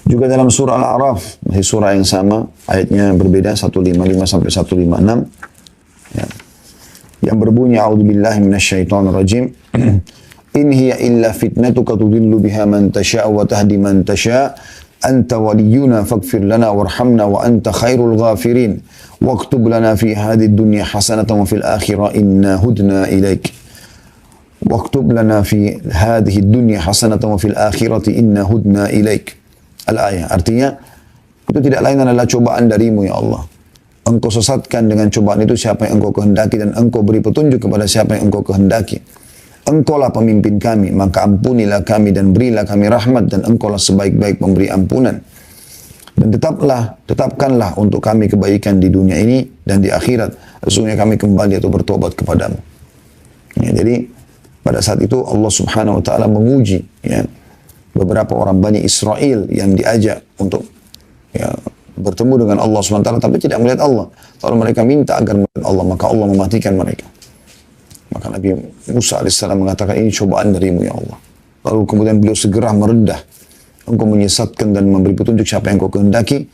Juga dalam surah Al-A'raf, masih surah yang sama, ayatnya berbeda, 155 sampai 156, ya, yang berbunyi, A'udzubillahi minasyaitonirrajim, In hiya illa fitnatuka tudillu biha man tasha' wa tahdi man tasha', anta waliyuna faghfir lana warhamna wa anta khairul ghafirin, waktub lana fi hadhihi dunya hasanatan wa fil akhirah inna hudna ilaik. Waktub lana fi hadhihi dunya hasanatan wa fil akhirati inna hudna ilaik. Al-ayah, artinya itu tidak lain adalah cobaan darimu ya Allah. Engkau sesatkan dengan cobaan itu siapa yang engkau kehendaki, dan engkau beri petunjuk kepada siapa yang engkau kehendaki. Engkaulah pemimpin kami, maka ampunilah kami dan berilah kami rahmat, dan engkaulah sebaik-baik pemberi ampunan. Dan tetapkanlah untuk kami kebaikan di dunia ini dan di akhirat. Sesungguhnya kami kembali atau bertobat kepadamu. Ya, jadi pada saat itu Allah Subhanahu wa taala menguji ya beberapa orang Bani Israel yang diajak untuk ya, bertemu dengan Allah SWT, tapi tidak melihat Allah. Lalu mereka minta agar melihat Allah, maka Allah mematikan mereka. Maka Nabi Musa AS mengatakan, ini cobaan darimu ya Allah. Lalu kemudian beliau segera merendah. Engkau menyesatkan dan memberi petunjuk siapa yang engkau kehendaki.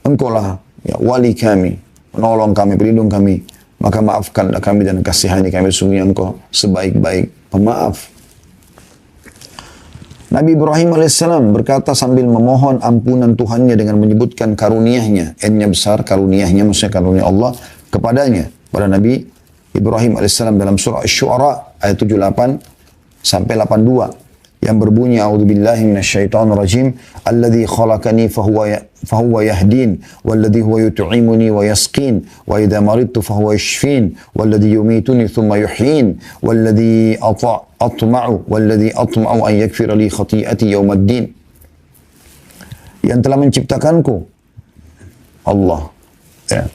Engkaulah ya, wali kami, penolong kami, pelindung kami. Maka maafkanlah kami dan kasihani kami. Sungguh engkau sebaik-baik pemaaf. Nabi Ibrahim alaihissalam berkata sambil memohon ampunan Tuhannya dengan menyebutkan karuniahnya. N-nya besar, karuniahnya, maksudnya karunia Allah kepadanya. Pada Nabi Ibrahim alaihissalam dalam surah Asy-Syu'ara ayat 78 sampai 82. Yang berbunyi, A'udzubillahi minasyaitonirrajim, Alladzi khalaqani fahuwa yahdin, walladzi huwa yut'imuni wa yasqin, wa idza maridtu fahuwa yashfin, walladzi yumituni thumma yuhyin, walladzi walladzi atma'u an yakfira li khati'ati yaumaddin. Yang telah menciptakanku Allah. Ya.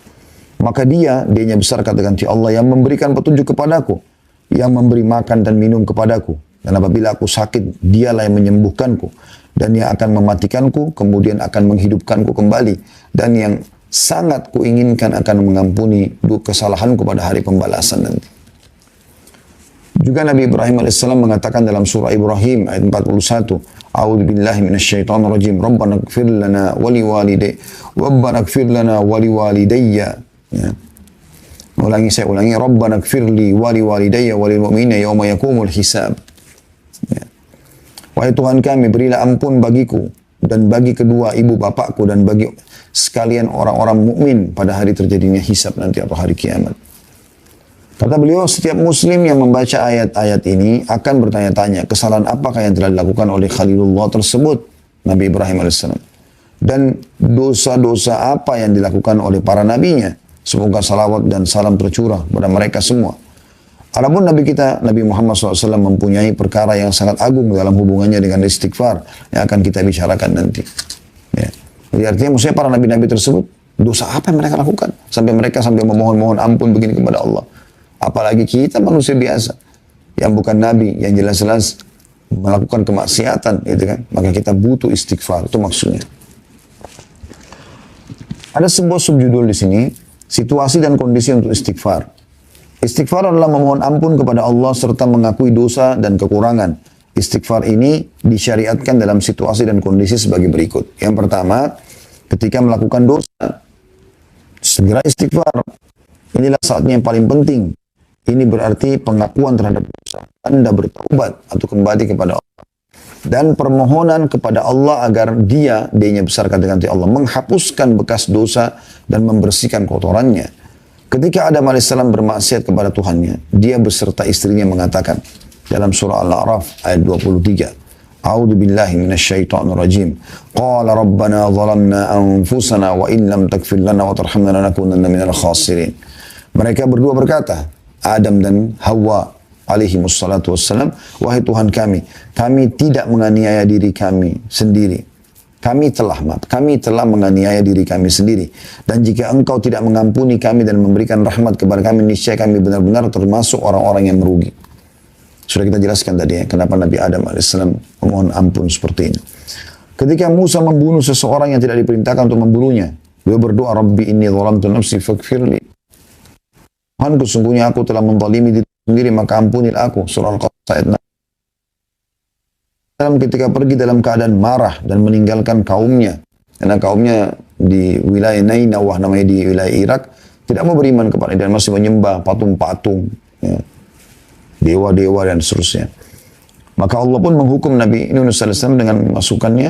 Maka dianya besar katakan Allah yang memberikan petunjuk kepadaku, yang memberi makan dan minum kepadaku. Dan apabila aku sakit, dialah yang menyembuhkanku. Dan yang akan mematikanku, kemudian akan menghidupkanku kembali. Dan yang sangat kuinginkan akan mengampuni kesalahanku pada hari pembalasan nanti. Juga Nabi Ibrahim AS mengatakan dalam surah Ibrahim ayat 41, A'udzu billahi minasyaitonir rajim. Rabbana ighfir lana wa liwalidayya. Ya. Saya ulangi. Rabbana ighfirli wa liwalidayya wa lil mu'minina yawma yaqumul hisab. Ya. Wahai Tuhan kami, berilah ampun bagiku dan bagi kedua ibu bapakku dan bagi sekalian orang-orang mukmin pada hari terjadinya hisab nanti atau hari kiamat. Kata beliau, setiap muslim yang membaca ayat-ayat ini akan bertanya-tanya kesalahan apakah yang telah dilakukan oleh Khalilullah tersebut, Nabi Ibrahim alaihissalam. Dan dosa-dosa apa yang dilakukan oleh para nabinya. Semoga salawat dan salam tercurah kepada mereka semua. Adapun Nabi kita, Nabi Muhammad SAW mempunyai perkara yang sangat agung dalam hubungannya dengan istighfar yang akan kita bicarakan nanti. Ya. Jadi artinya maksudnya para nabi-nabi tersebut, dosa apa yang mereka lakukan? Sampai mereka memohon-mohon ampun begini kepada Allah. Apalagi kita manusia biasa yang bukan nabi, yang jelas-jelas melakukan kemaksiatan, gitu kan? Maka kita butuh istighfar, itu maksudnya. Ada sebuah subjudul di sini, situasi dan kondisi untuk istighfar. Istighfar adalah memohon ampun kepada Allah serta mengakui dosa dan kekurangan. Istighfar ini disyariatkan dalam situasi dan kondisi sebagai berikut. Yang pertama, ketika melakukan dosa, segera istighfar. Inilah saatnya yang paling penting. Ini berarti pengakuan terhadap dosa. Anda bertaubat atau kembali kepada Allah. Dan permohonan kepada Allah agar dia-nya besar kata Allah, menghapuskan bekas dosa dan membersihkan kotorannya. Ketika Adam AS bermaksiat kepada Tuhannya, dia beserta istrinya mengatakan dalam surah Al-A'raf ayat 23, A'udzu billahi minasyaitonir rajim. Qala rabbana zalamna anfusana wa in lam taghfir lana wa tarhamna lanakunanna minal khasirin. Mereka berdua berkata, Adam dan Hawa alaihi wassalatu wassalam, wahai Tuhan kami tidak menganiaya diri kami sendiri. Kami telah menganiaya diri kami sendiri. Dan jika engkau tidak mengampuni kami dan memberikan rahmat kepada kami, niscaya kami benar-benar termasuk orang-orang yang merugi. Sudah kita jelaskan tadi ya, kenapa Nabi Adam AS memohon ampun seperti ini. Ketika Musa membunuh seseorang yang tidak diperintahkan untuk membunuhnya, beliau berdoa, Rabbi inni zalamtu nafsi faghfirli. Tuhanku, sesungguhnya aku telah menzalimi diri sendiri, maka ampunilah aku. Surah Al-Qasas ayat 6. Ketika pergi dalam keadaan marah dan meninggalkan kaumnya, karena kaumnya di wilayah Nainawah, namanya di wilayah Irak, tidak mau beriman kepada dia dan masih menyembah patung-patung, ya, dewa-dewa dan seterusnya. Maka Allah pun menghukum Nabi Yunus AS dengan memasukkannya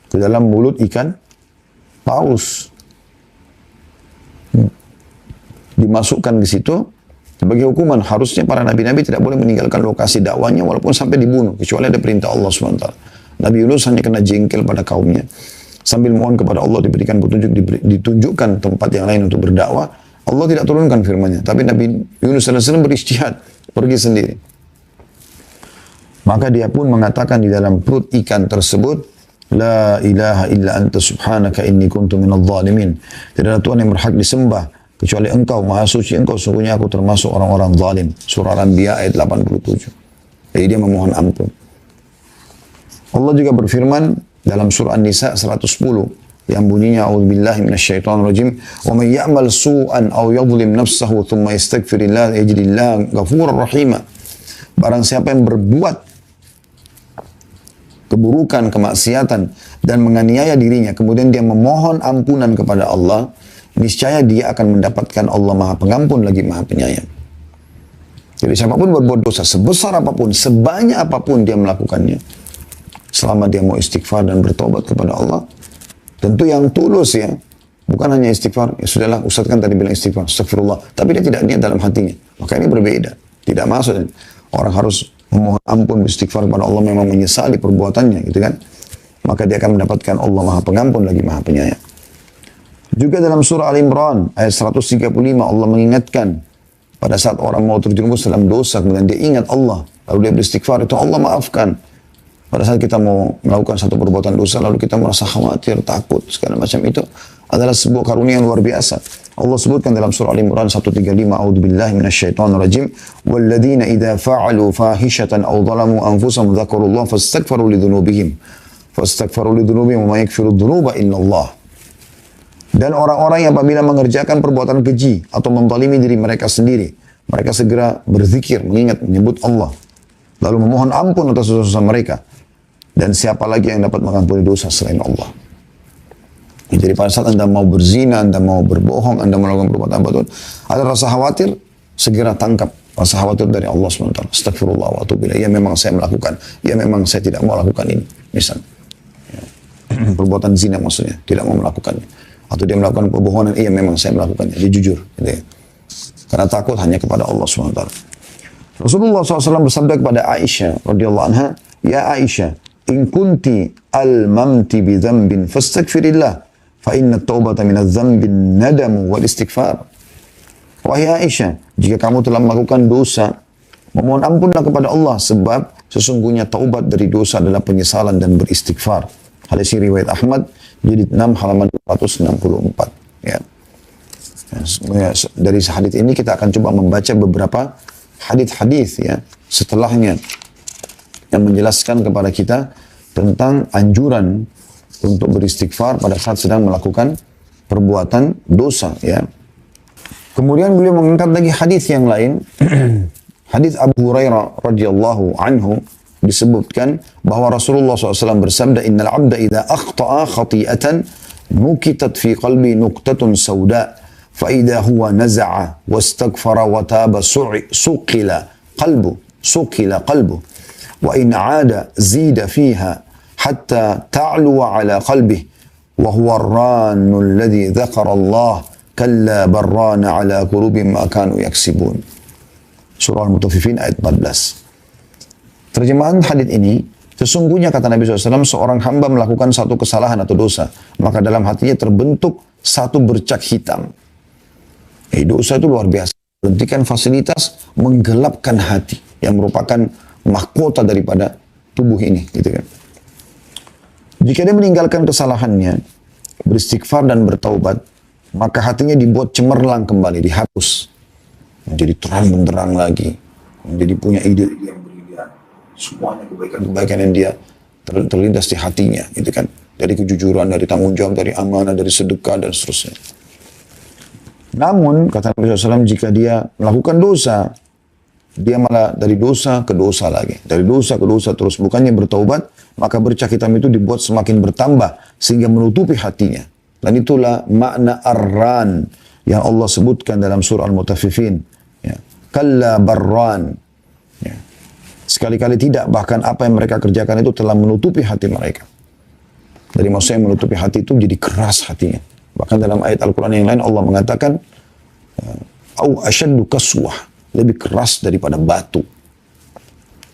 ke dalam mulut ikan paus. Dimasukkan ke situ sebagai hukuman. Harusnya para nabi-nabi tidak boleh meninggalkan lokasi dakwanya walaupun sampai dibunuh, kecuali ada perintah Allah SWT. Nabi Yunus hanya kena jengkel pada kaumnya sambil mohon kepada Allah diberikan petunjuk, ditunjukkan tempat yang lain untuk berdakwah. Allah tidak turunkan firman-Nya, tapi Nabi Yunus SAW berijtihad pergi sendiri. Maka dia pun mengatakan di dalam perut ikan tersebut, La ilaha illa anta subhanaka inni kuntu minadh dhalimin. Tidak ada Tuhan yang berhak disembah kecuali engkau, maha suci engkau, sungguhnya aku termasuk orang-orang zalim. Surah Al-Anbiya ayat 87. Jadi dia memohon ampun. Allah juga berfirman dalam surah An-Nisa 110 yang bunyinya, A'udzubillahi minasyaitonir rajim, wa may ya'mal su'an aw yadhlim nafsahu thumma yastaghfirillah yajidillah ghafurur rahima. Barang siapa yang berbuat keburukan, kemaksiatan dan menganiaya dirinya, kemudian dia memohon ampunan kepada Allah, niscaya dia akan mendapatkan Allah Maha Pengampun lagi Maha Penyayang. Jadi siapapun berbuat dosa, sebesar apapun, sebanyak apapun dia melakukannya, selama dia mau istighfar dan bertobat kepada Allah, tentu yang tulus ya, bukan hanya istighfar, ya sudahlah, Ustaz kan tadi bilang istighfar, astagfirullah, tapi dia tidak niat dalam hatinya, maka ini berbeda. Tidak maksud orang harus memohon ampun, istighfar kepada Allah, memang menyesali perbuatannya, gitu kan, maka dia akan mendapatkan Allah Maha Pengampun lagi Maha Penyayang. Juga dalam surah Al-Imran ayat 135 Allah mengingatkan pada saat orang mau terjerumus dalam dosa kemudian dia ingat Allah lalu dia beristighfar, itu Allah maafkan. Pada saat kita mau melakukan satu perbuatan dosa lalu kita merasa khawatir, takut, segala macam, itu adalah sebuah karunia yang luar biasa. Allah sebutkan dalam surah Al-Imran 135, A'udzubillahi minasyaitonir rajim, walladzina idza fa'alu fahishatan aw zalamu anfusahum dzakarullaha fastaghfiru lidzunubihim wa may yaghfiru dzunuba illallah. Dan orang-orang yang apabila mengerjakan perbuatan keji atau menzalimi diri mereka sendiri, mereka segera berzikir, mengingat, menyebut Allah, lalu memohon ampun atas dosa-dosa mereka. Dan siapa lagi yang dapat mengampuni dosa selain Allah? Jadi pada saat Anda mau berzina, Anda mau berbohong, Anda melakukan perbuatan batil, ada rasa khawatir, segera tangkap rasa khawatir dari Allah SWT. Astagfirullah wa atubu ilaih. Ya memang saya melakukan, ya memang saya tidak mau lakukan ini. Misalnya. perbuatan zina maksudnya, tidak mau melakukannya. Atau dia melakukan kebohongan, iya memang saya melakukannya, dia jujur. Gitu ya. Karena takut hanya kepada Allah SWT. Rasulullah SAW bersabda kepada Aisyah radhiyallahu anha, "Ya Aisyah, in kunti al-mamti bi dzambin fastaghfirillah, fa inna at-taubata min adz-dzambi an-nadam wal istighfar." Wahai Aisyah, jika kamu telah melakukan dosa, memohon ampunlah kepada Allah, sebab sesungguhnya taubat dari dosa adalah penyesalan dan beristighfar. Hadis riwayat Ahmad, jilid 6 halaman 464. Ya. Dari hadis ini kita akan coba membaca beberapa hadis-hadis ya setelahnya yang menjelaskan kepada kita tentang anjuran untuk beristighfar pada saat sedang melakukan perbuatan dosa ya. Kemudian beliau mengangkat lagi hadis yang lain. Hadis Abu Hurairah radhiyallahu anhu disebutkan bahwa Rasulullah SAW bersabda, "Innal 'abda idza akhta'a khati'atan nukitat fi qalbi nuqtatun sauda, fa idza huwa naza'a wastaghfara wa taba suqila qalbu wa in 'ada zida fiha hatta ta'lu 'ala qalbihi wa huwa ar-rannu alladhi dzakara Allah kalla barrana 'ala qulubihim ma kanu yaksibun." Surah Al-Mutaffifin ayat 14. Terjemahan hadis ini, sesungguhnya kata Nabi SAW, seorang hamba melakukan satu kesalahan atau dosa, maka dalam hatinya terbentuk satu bercak hitam. Dosa itu luar biasa. Hentikan fasilitas menggelapkan hati, yang merupakan mahkota daripada tubuh ini. Gitu kan. Jika dia meninggalkan kesalahannya, beristighfar dan bertaubat, maka hatinya dibuat cemerlang kembali, dihapus. Menjadi terang benderang lagi. Menjadi punya ide yang beridean. Semuanya kebaikan-kebaikan yang dia terlintas di hatinya. Gitu kan. Dari kejujuran, dari tanggung jawab, dari amanah, dari sedekah, dan seterusnya. Namun, kata Nabi SAW, jika dia melakukan dosa, dia malah dari dosa ke dosa lagi. Dari dosa ke dosa terus. Bukannya bertaubat, maka bercak hitam itu dibuat semakin bertambah, sehingga menutupi hatinya. Dan itulah makna ar-ran yang Allah sebutkan dalam surah Al-Mutaffifin. Ya. Kalla barran. Ya. Sekali-kali tidak, bahkan apa yang mereka kerjakan itu telah menutupi hati mereka. Dari maksudnya menutupi hati itu jadi keras hatinya. Bahkan dalam ayat Al-Quran yang lain Allah mengatakan, au asyaddu kaswah, lebih keras daripada batu.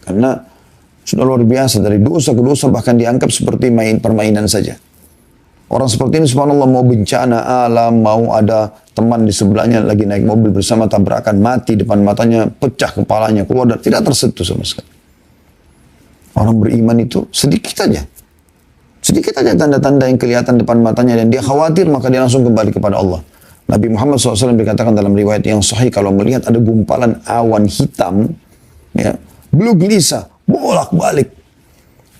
Karena sudah luar biasa, dari dosa ke dosa bahkan dianggap seperti permainan saja. Orang seperti ini subhanallah mau bencana alam, mau ada teman di sebelahnya lagi naik mobil bersama tabrakan, mati depan matanya, pecah kepalanya, keluar dan tidak tersentuh sama sekali. Orang beriman itu sedikit aja. Sedikit aja tanda-tanda yang kelihatan depan matanya dan dia khawatir, maka dia langsung kembali kepada Allah. Nabi Muhammad SAW dikatakan dalam riwayat yang sahih, kalau melihat ada gumpalan awan hitam, ya, beliau gelisah, bolak-balik.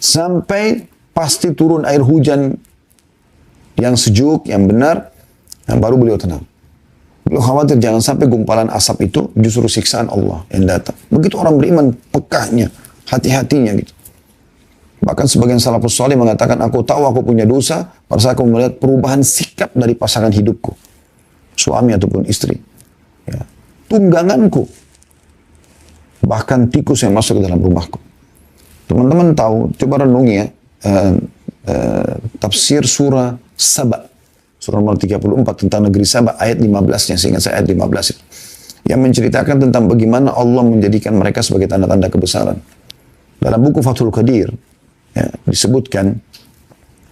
Sampai pasti turun air hujan yang sejuk, yang benar, yang baru beliau tenang. Beliau khawatir jangan sampai gumpalan asap itu justru siksaan Allah yang datang. Begitu orang beriman, pekahnya, hati-hatinya gitu. Bahkan sebagian salafus salih mengatakan, aku tahu aku punya dosa pada saat aku melihat perubahan sikap dari pasangan hidupku, suami ataupun istri, ya. Tungganganku, bahkan tikus yang masuk ke dalam rumahku. Teman-teman tahu, coba renungi ya, tafsir surah Saba, surah nomor 34 tentang negeri Saba, ayat 15-nya, seingat saya ayat 15 itu, yang menceritakan tentang bagaimana Allah menjadikan mereka sebagai tanda-tanda kebesaran. Dalam buku Fathul Qadir, ya, disebutkan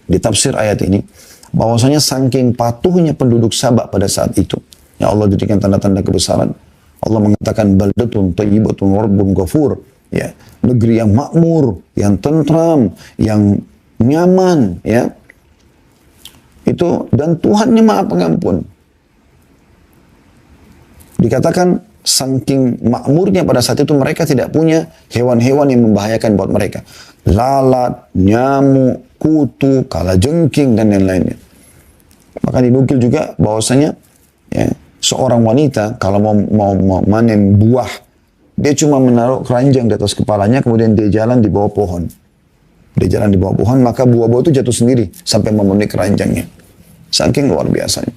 di tafsir ayat ini, bahwasanya saking patuhnya penduduk Saba pada saat itu, yang Allah jadikan tanda-tanda kebesaran, Allah mengatakan baldatun thayyibatun wa rabbun ghafur, ya, negeri yang makmur, yang tentram, yang nyaman, ya. Itu, dan Tuhannya Maha Pengampun. Dikatakan saking makmurnya pada saat itu mereka tidak punya hewan-hewan yang membahayakan buat mereka. Lalat, nyamuk, kutu, kalajengking dan lain-lainnya. Maka dinukil juga bahwasanya, ya, seorang wanita kalau mau manen buah, dia cuma menaruh keranjang di atas kepalanya, kemudian dia jalan di bawah pohon. Dia jalan di bawah pohon, maka buah-buah itu jatuh sendiri sampai memenuhi keranjangnya. Saking luar biasanya.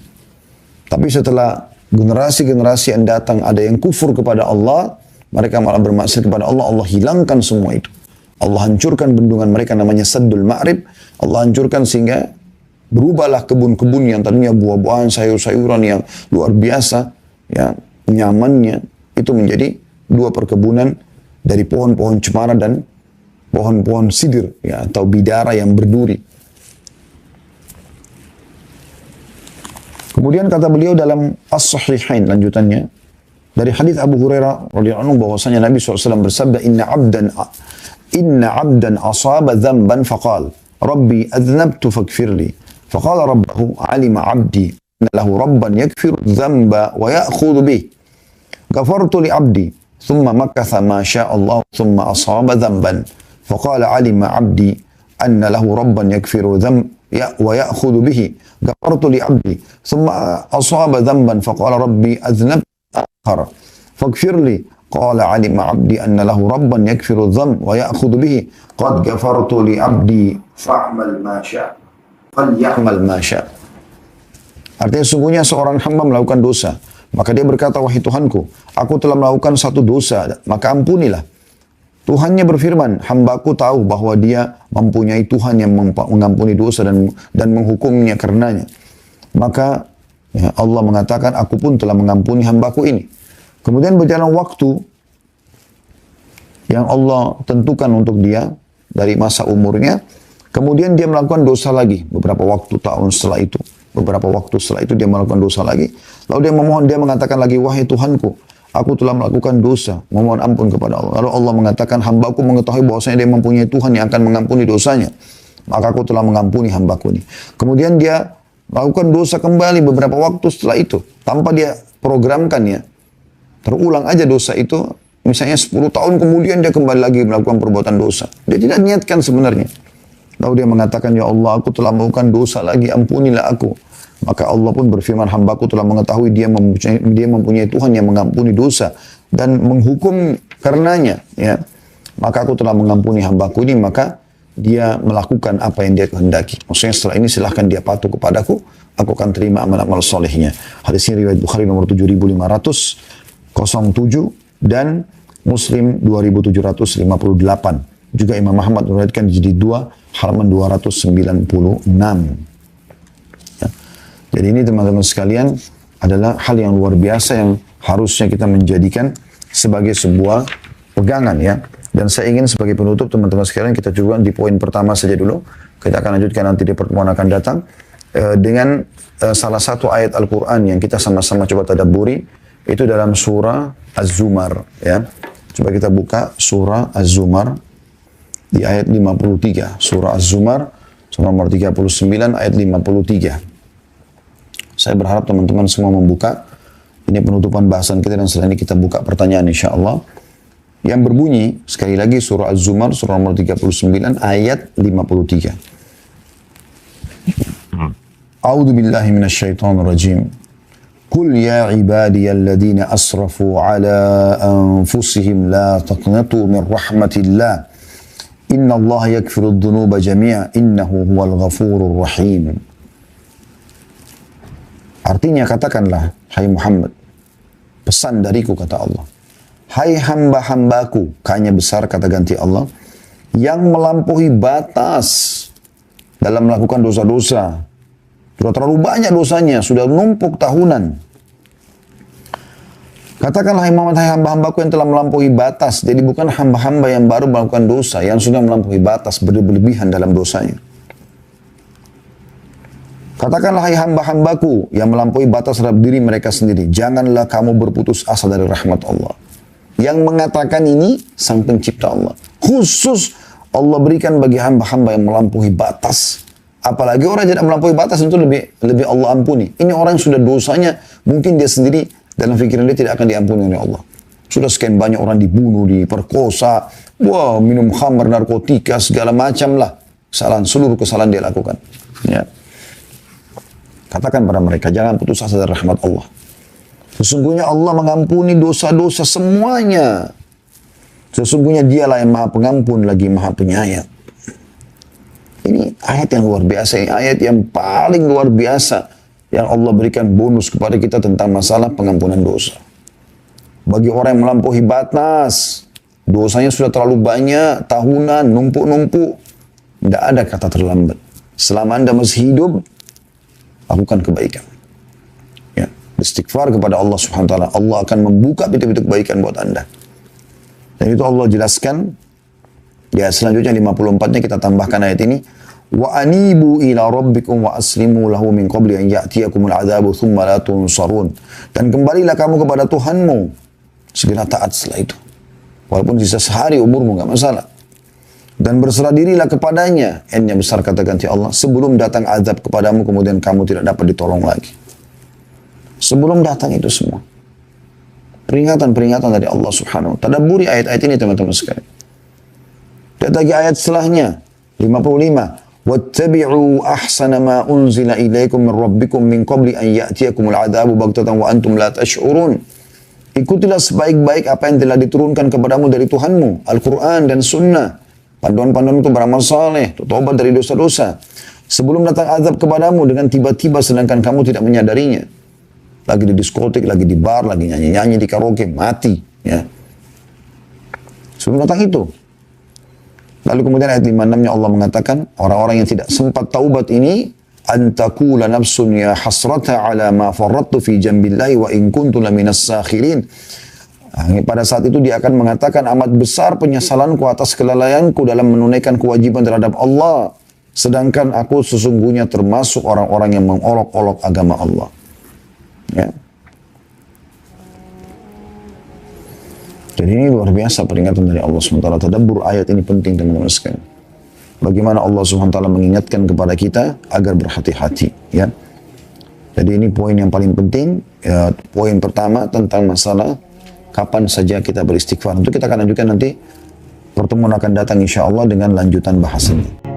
Tapi setelah generasi-generasi yang datang ada yang kufur kepada Allah, mereka malah bermaksiat kepada Allah, Allah hilangkan semua itu. Allah hancurkan bendungan mereka namanya Saddul Ma'rib. Allah hancurkan sehingga berubahlah kebun-kebun yang tadinya buah-buahan, sayur-sayuran yang luar biasa, ya, nyamannya itu menjadi dua perkebunan dari pohon-pohon cemara dan pohon-pohon sidir, ya, atau bidara yang berduri. Kemudian kata beliau dalam As-Sahihain lanjutannya dari hadis Abu Hurairah radhiyallahu anhu bahwasanya Nabi SAW bersabda, Inna abdan asaba dhanban faqal Rabbi adnabtu faghfirli faqala rabbahu alima abdi inna lahu rabban yakfiru dhanba wa ya'khudhu bih ghafartu li abdi thumma makatha ma syaa Allah thumma asaba dhanban faqala alima abdi anna lahu rabban yakfiru dhanba wa ya'khudhu bihi ghafartu li abdi thumma asaba dhanban faqala rabbi adnabtu akhar faghfirli qala alima abdi anna lahu rabban yakfiru dhanb wa ya'khudhu bihi qad ghafartu li abdi fa'mal ma syaa falyamal ma syaa. Artinya sungguhnya seorang hamba melakukan dosa, maka dia berkata, wahai Tuhanku, aku telah melakukan satu dosa, maka ampunilah. Tuhannya berfirman, hambaku tahu bahwa dia mempunyai Tuhan yang mengampuni dosa dan menghukumnya karenanya. Maka ya, Allah mengatakan, aku pun telah mengampuni hambaku ini. Kemudian berjalan waktu yang Allah tentukan untuk dia dari masa umurnya. Kemudian dia melakukan dosa lagi. Beberapa waktu tahun setelah itu. Beberapa waktu setelah itu dia melakukan dosa lagi. Lalu dia memohon, dia mengatakan lagi, wahai Tuhanku, aku telah melakukan dosa. Memohon ampun kepada Allah. Lalu Allah mengatakan, hambaku mengetahui bahwasanya dia mempunyai Tuhan yang akan mengampuni dosanya. Maka aku telah mengampuni hambaku ini. Kemudian dia melakukan dosa kembali beberapa waktu setelah itu. Tanpa dia programkan ya. Terulang aja dosa itu, misalnya 10 tahun kemudian dia kembali lagi melakukan perbuatan dosa. Dia tidak niatkan sebenarnya. Lalu dia mengatakan, ya Allah, aku telah melakukan dosa lagi, ampunilah aku. Maka Allah pun berfirman, hambaku telah mengetahui dia mempunyai Tuhan yang mengampuni dosa dan menghukum karenanya. Ya. Maka aku telah mengampuni hambaku ini, maka dia melakukan apa yang dia kehendaki. Maksudnya setelah ini silahkan dia patuh kepadaku, aku akan terima amal-amal solehnya. Hadis ini riwayat Bukhari nomor 7507 dan Muslim 2758. Juga Imam Ahmad meriwayatkan di jilid 2 halaman 296. Ya. Jadi ini teman-teman sekalian adalah hal yang luar biasa yang harusnya kita menjadikan sebagai sebuah pegangan ya. Dan saya ingin sebagai penutup teman-teman sekalian kita coba di poin pertama saja dulu. Kita akan lanjutkan nanti di pertemuan akan datang dengan salah satu ayat Al-Quran yang kita sama-sama coba tadabburi. Itu dalam surah Az-Zumar ya. Coba kita buka surah Az-Zumar di ayat 53. Surah Az-Zumar surah nomor 39 ayat 53. Saya berharap teman-teman semua membuka. Ini penutupan bahasan kita dan setelah ini kita buka pertanyaan insyaallah. Yang berbunyi sekali lagi surah Az-Zumar surah nomor 39 ayat 53. A'udzu billahi minasyaitonir rajim. Qul ya ibadiyalladzina asrafu ala anfusihim la taqnatu min rahmatillah. Innallaha yaghfiru dzunuba jami'a innahu huwal ghafurur rahim. Artinya katakanlah, hai Muhammad, pesan dariku kata Allah. Hai hamba-hambaku, kanya besar kata ganti Allah, yang melampaui batas dalam melakukan dosa-dosa. Sudah terlalu banyak dosanya, sudah numpuk tahunan. Katakanlah Muhammad, hai hamba-hambaku yang telah melampaui batas. Jadi bukan hamba-hamba yang baru melakukan dosa, yang sudah melampaui batas, berlebihan dalam dosanya. Katakanlah hai hamba-hambaku yang melampaui batas terhadap diri mereka sendiri. Janganlah kamu berputus asa dari rahmat Allah. Yang mengatakan ini sang pencipta Allah. Khusus Allah berikan bagi hamba-hamba yang melampaui batas. Apalagi orang yang tidak melampaui batas itu lebih Allah ampuni. Ini orang yang sudah dosanya, mungkin dia sendiri dalam pikiran dia tidak akan diampuni oleh Allah. Sudah sekian banyak orang dibunuh, diperkosa, minum khamr, narkotika, segala macam lah. Seluruh kesalahan dia lakukan. Ya. Katakan pada mereka, jangan putus asa dari rahmat Allah. Sesungguhnya Allah mengampuni dosa-dosa semuanya. Sesungguhnya dialah yang maha pengampun lagi maha penyayang. Ini ayat yang luar biasa, ini ayat yang paling luar biasa yang Allah berikan bonus kepada kita tentang masalah pengampunan dosa. Bagi orang yang melampaui batas Dosanya sudah terlalu banyak, tahunan, numpuk-numpuk. Tidak ada kata terlambat. Selama Anda masih hidup, lakukan kebaikan. Ya, istighfar kepada Allah Subhanahu wa taala. Allah akan membuka pintu-pintu kebaikan buat Anda. Dan itu Allah jelaskan. Ya, selanjutnya 54-nya kita tambahkan ayat ini. Wa anibu ila rabbikum wa aslimu lahu min qabli an ya'tiyakumul adzabu thumma la tunsarun. Dan kembalilah kamu kepada Tuhanmu. Segera taat setelah itu. Walaupun sisa sehari umurmu, nggak masalah. Dan berserah dirilah kepadanya. N-nya besar kata ganti Allah. Sebelum datang azab kepadamu, kemudian kamu tidak dapat ditolong lagi. Sebelum datang itu semua. Peringatan-peringatan dari Allah Subhanahu wa ta'ala. Tadabburi ayat-ayat ini teman-teman sekalian. Lihat lagi ayat setelahnya. 55. وَاتَّبِعُوا أَحْسَنَ مَا أُنزِلَ إِلَيْكُمْ مِنْ رَبِّكُمْ مِنْ قَبْلِ أَنْ يَأْتِيَكُمُ الْعَذَابُ بَغْتَةً وَأَنْتُمْ لَا تَشْعُرُونَ. Ikutilah sebaik-baik apa yang telah diturunkan kepadamu dari Tuhanmu, Al-Quran dan Sunnah. Panduan-panduan itu beramal saleh, tobat dari dosa-dosa. Sebelum datang azab kepadamu dengan tiba-tiba sedangkan kamu tidak menyadarinya. Lagi di diskotik, lagi di bar, lagi nyanyi-nyanyi di karaoke, mati. Ya. Sebelum datang itu. Lalu kemudian ayat 56-nya Allah mengatakan, orang-orang yang tidak sempat taubat ini, antakula nafsun ya hasrata ala ma farrattu fi jambillahi wa in kuntu laminas sakhirin. Pada saat itu dia akan mengatakan, amat besar penyesalanku atas kelalaianku dalam menunaikan kewajiban terhadap Allah. Sedangkan aku sesungguhnya termasuk orang-orang yang mengolok-olok agama Allah. Ya. Jadi ini luar biasa peringatan dari Allah SWT. Tadabbur ayat ini penting teman-teman sekalian. Bagaimana Allah SWT mengingatkan kepada kita agar berhati-hati. Ya. Jadi ini poin yang paling penting. Ya, poin pertama tentang masalah kapan saja kita beristighfar. Untuk kita akan lanjutkan nanti. Pertemuan akan datang insya Allah dengan lanjutan bahasannya.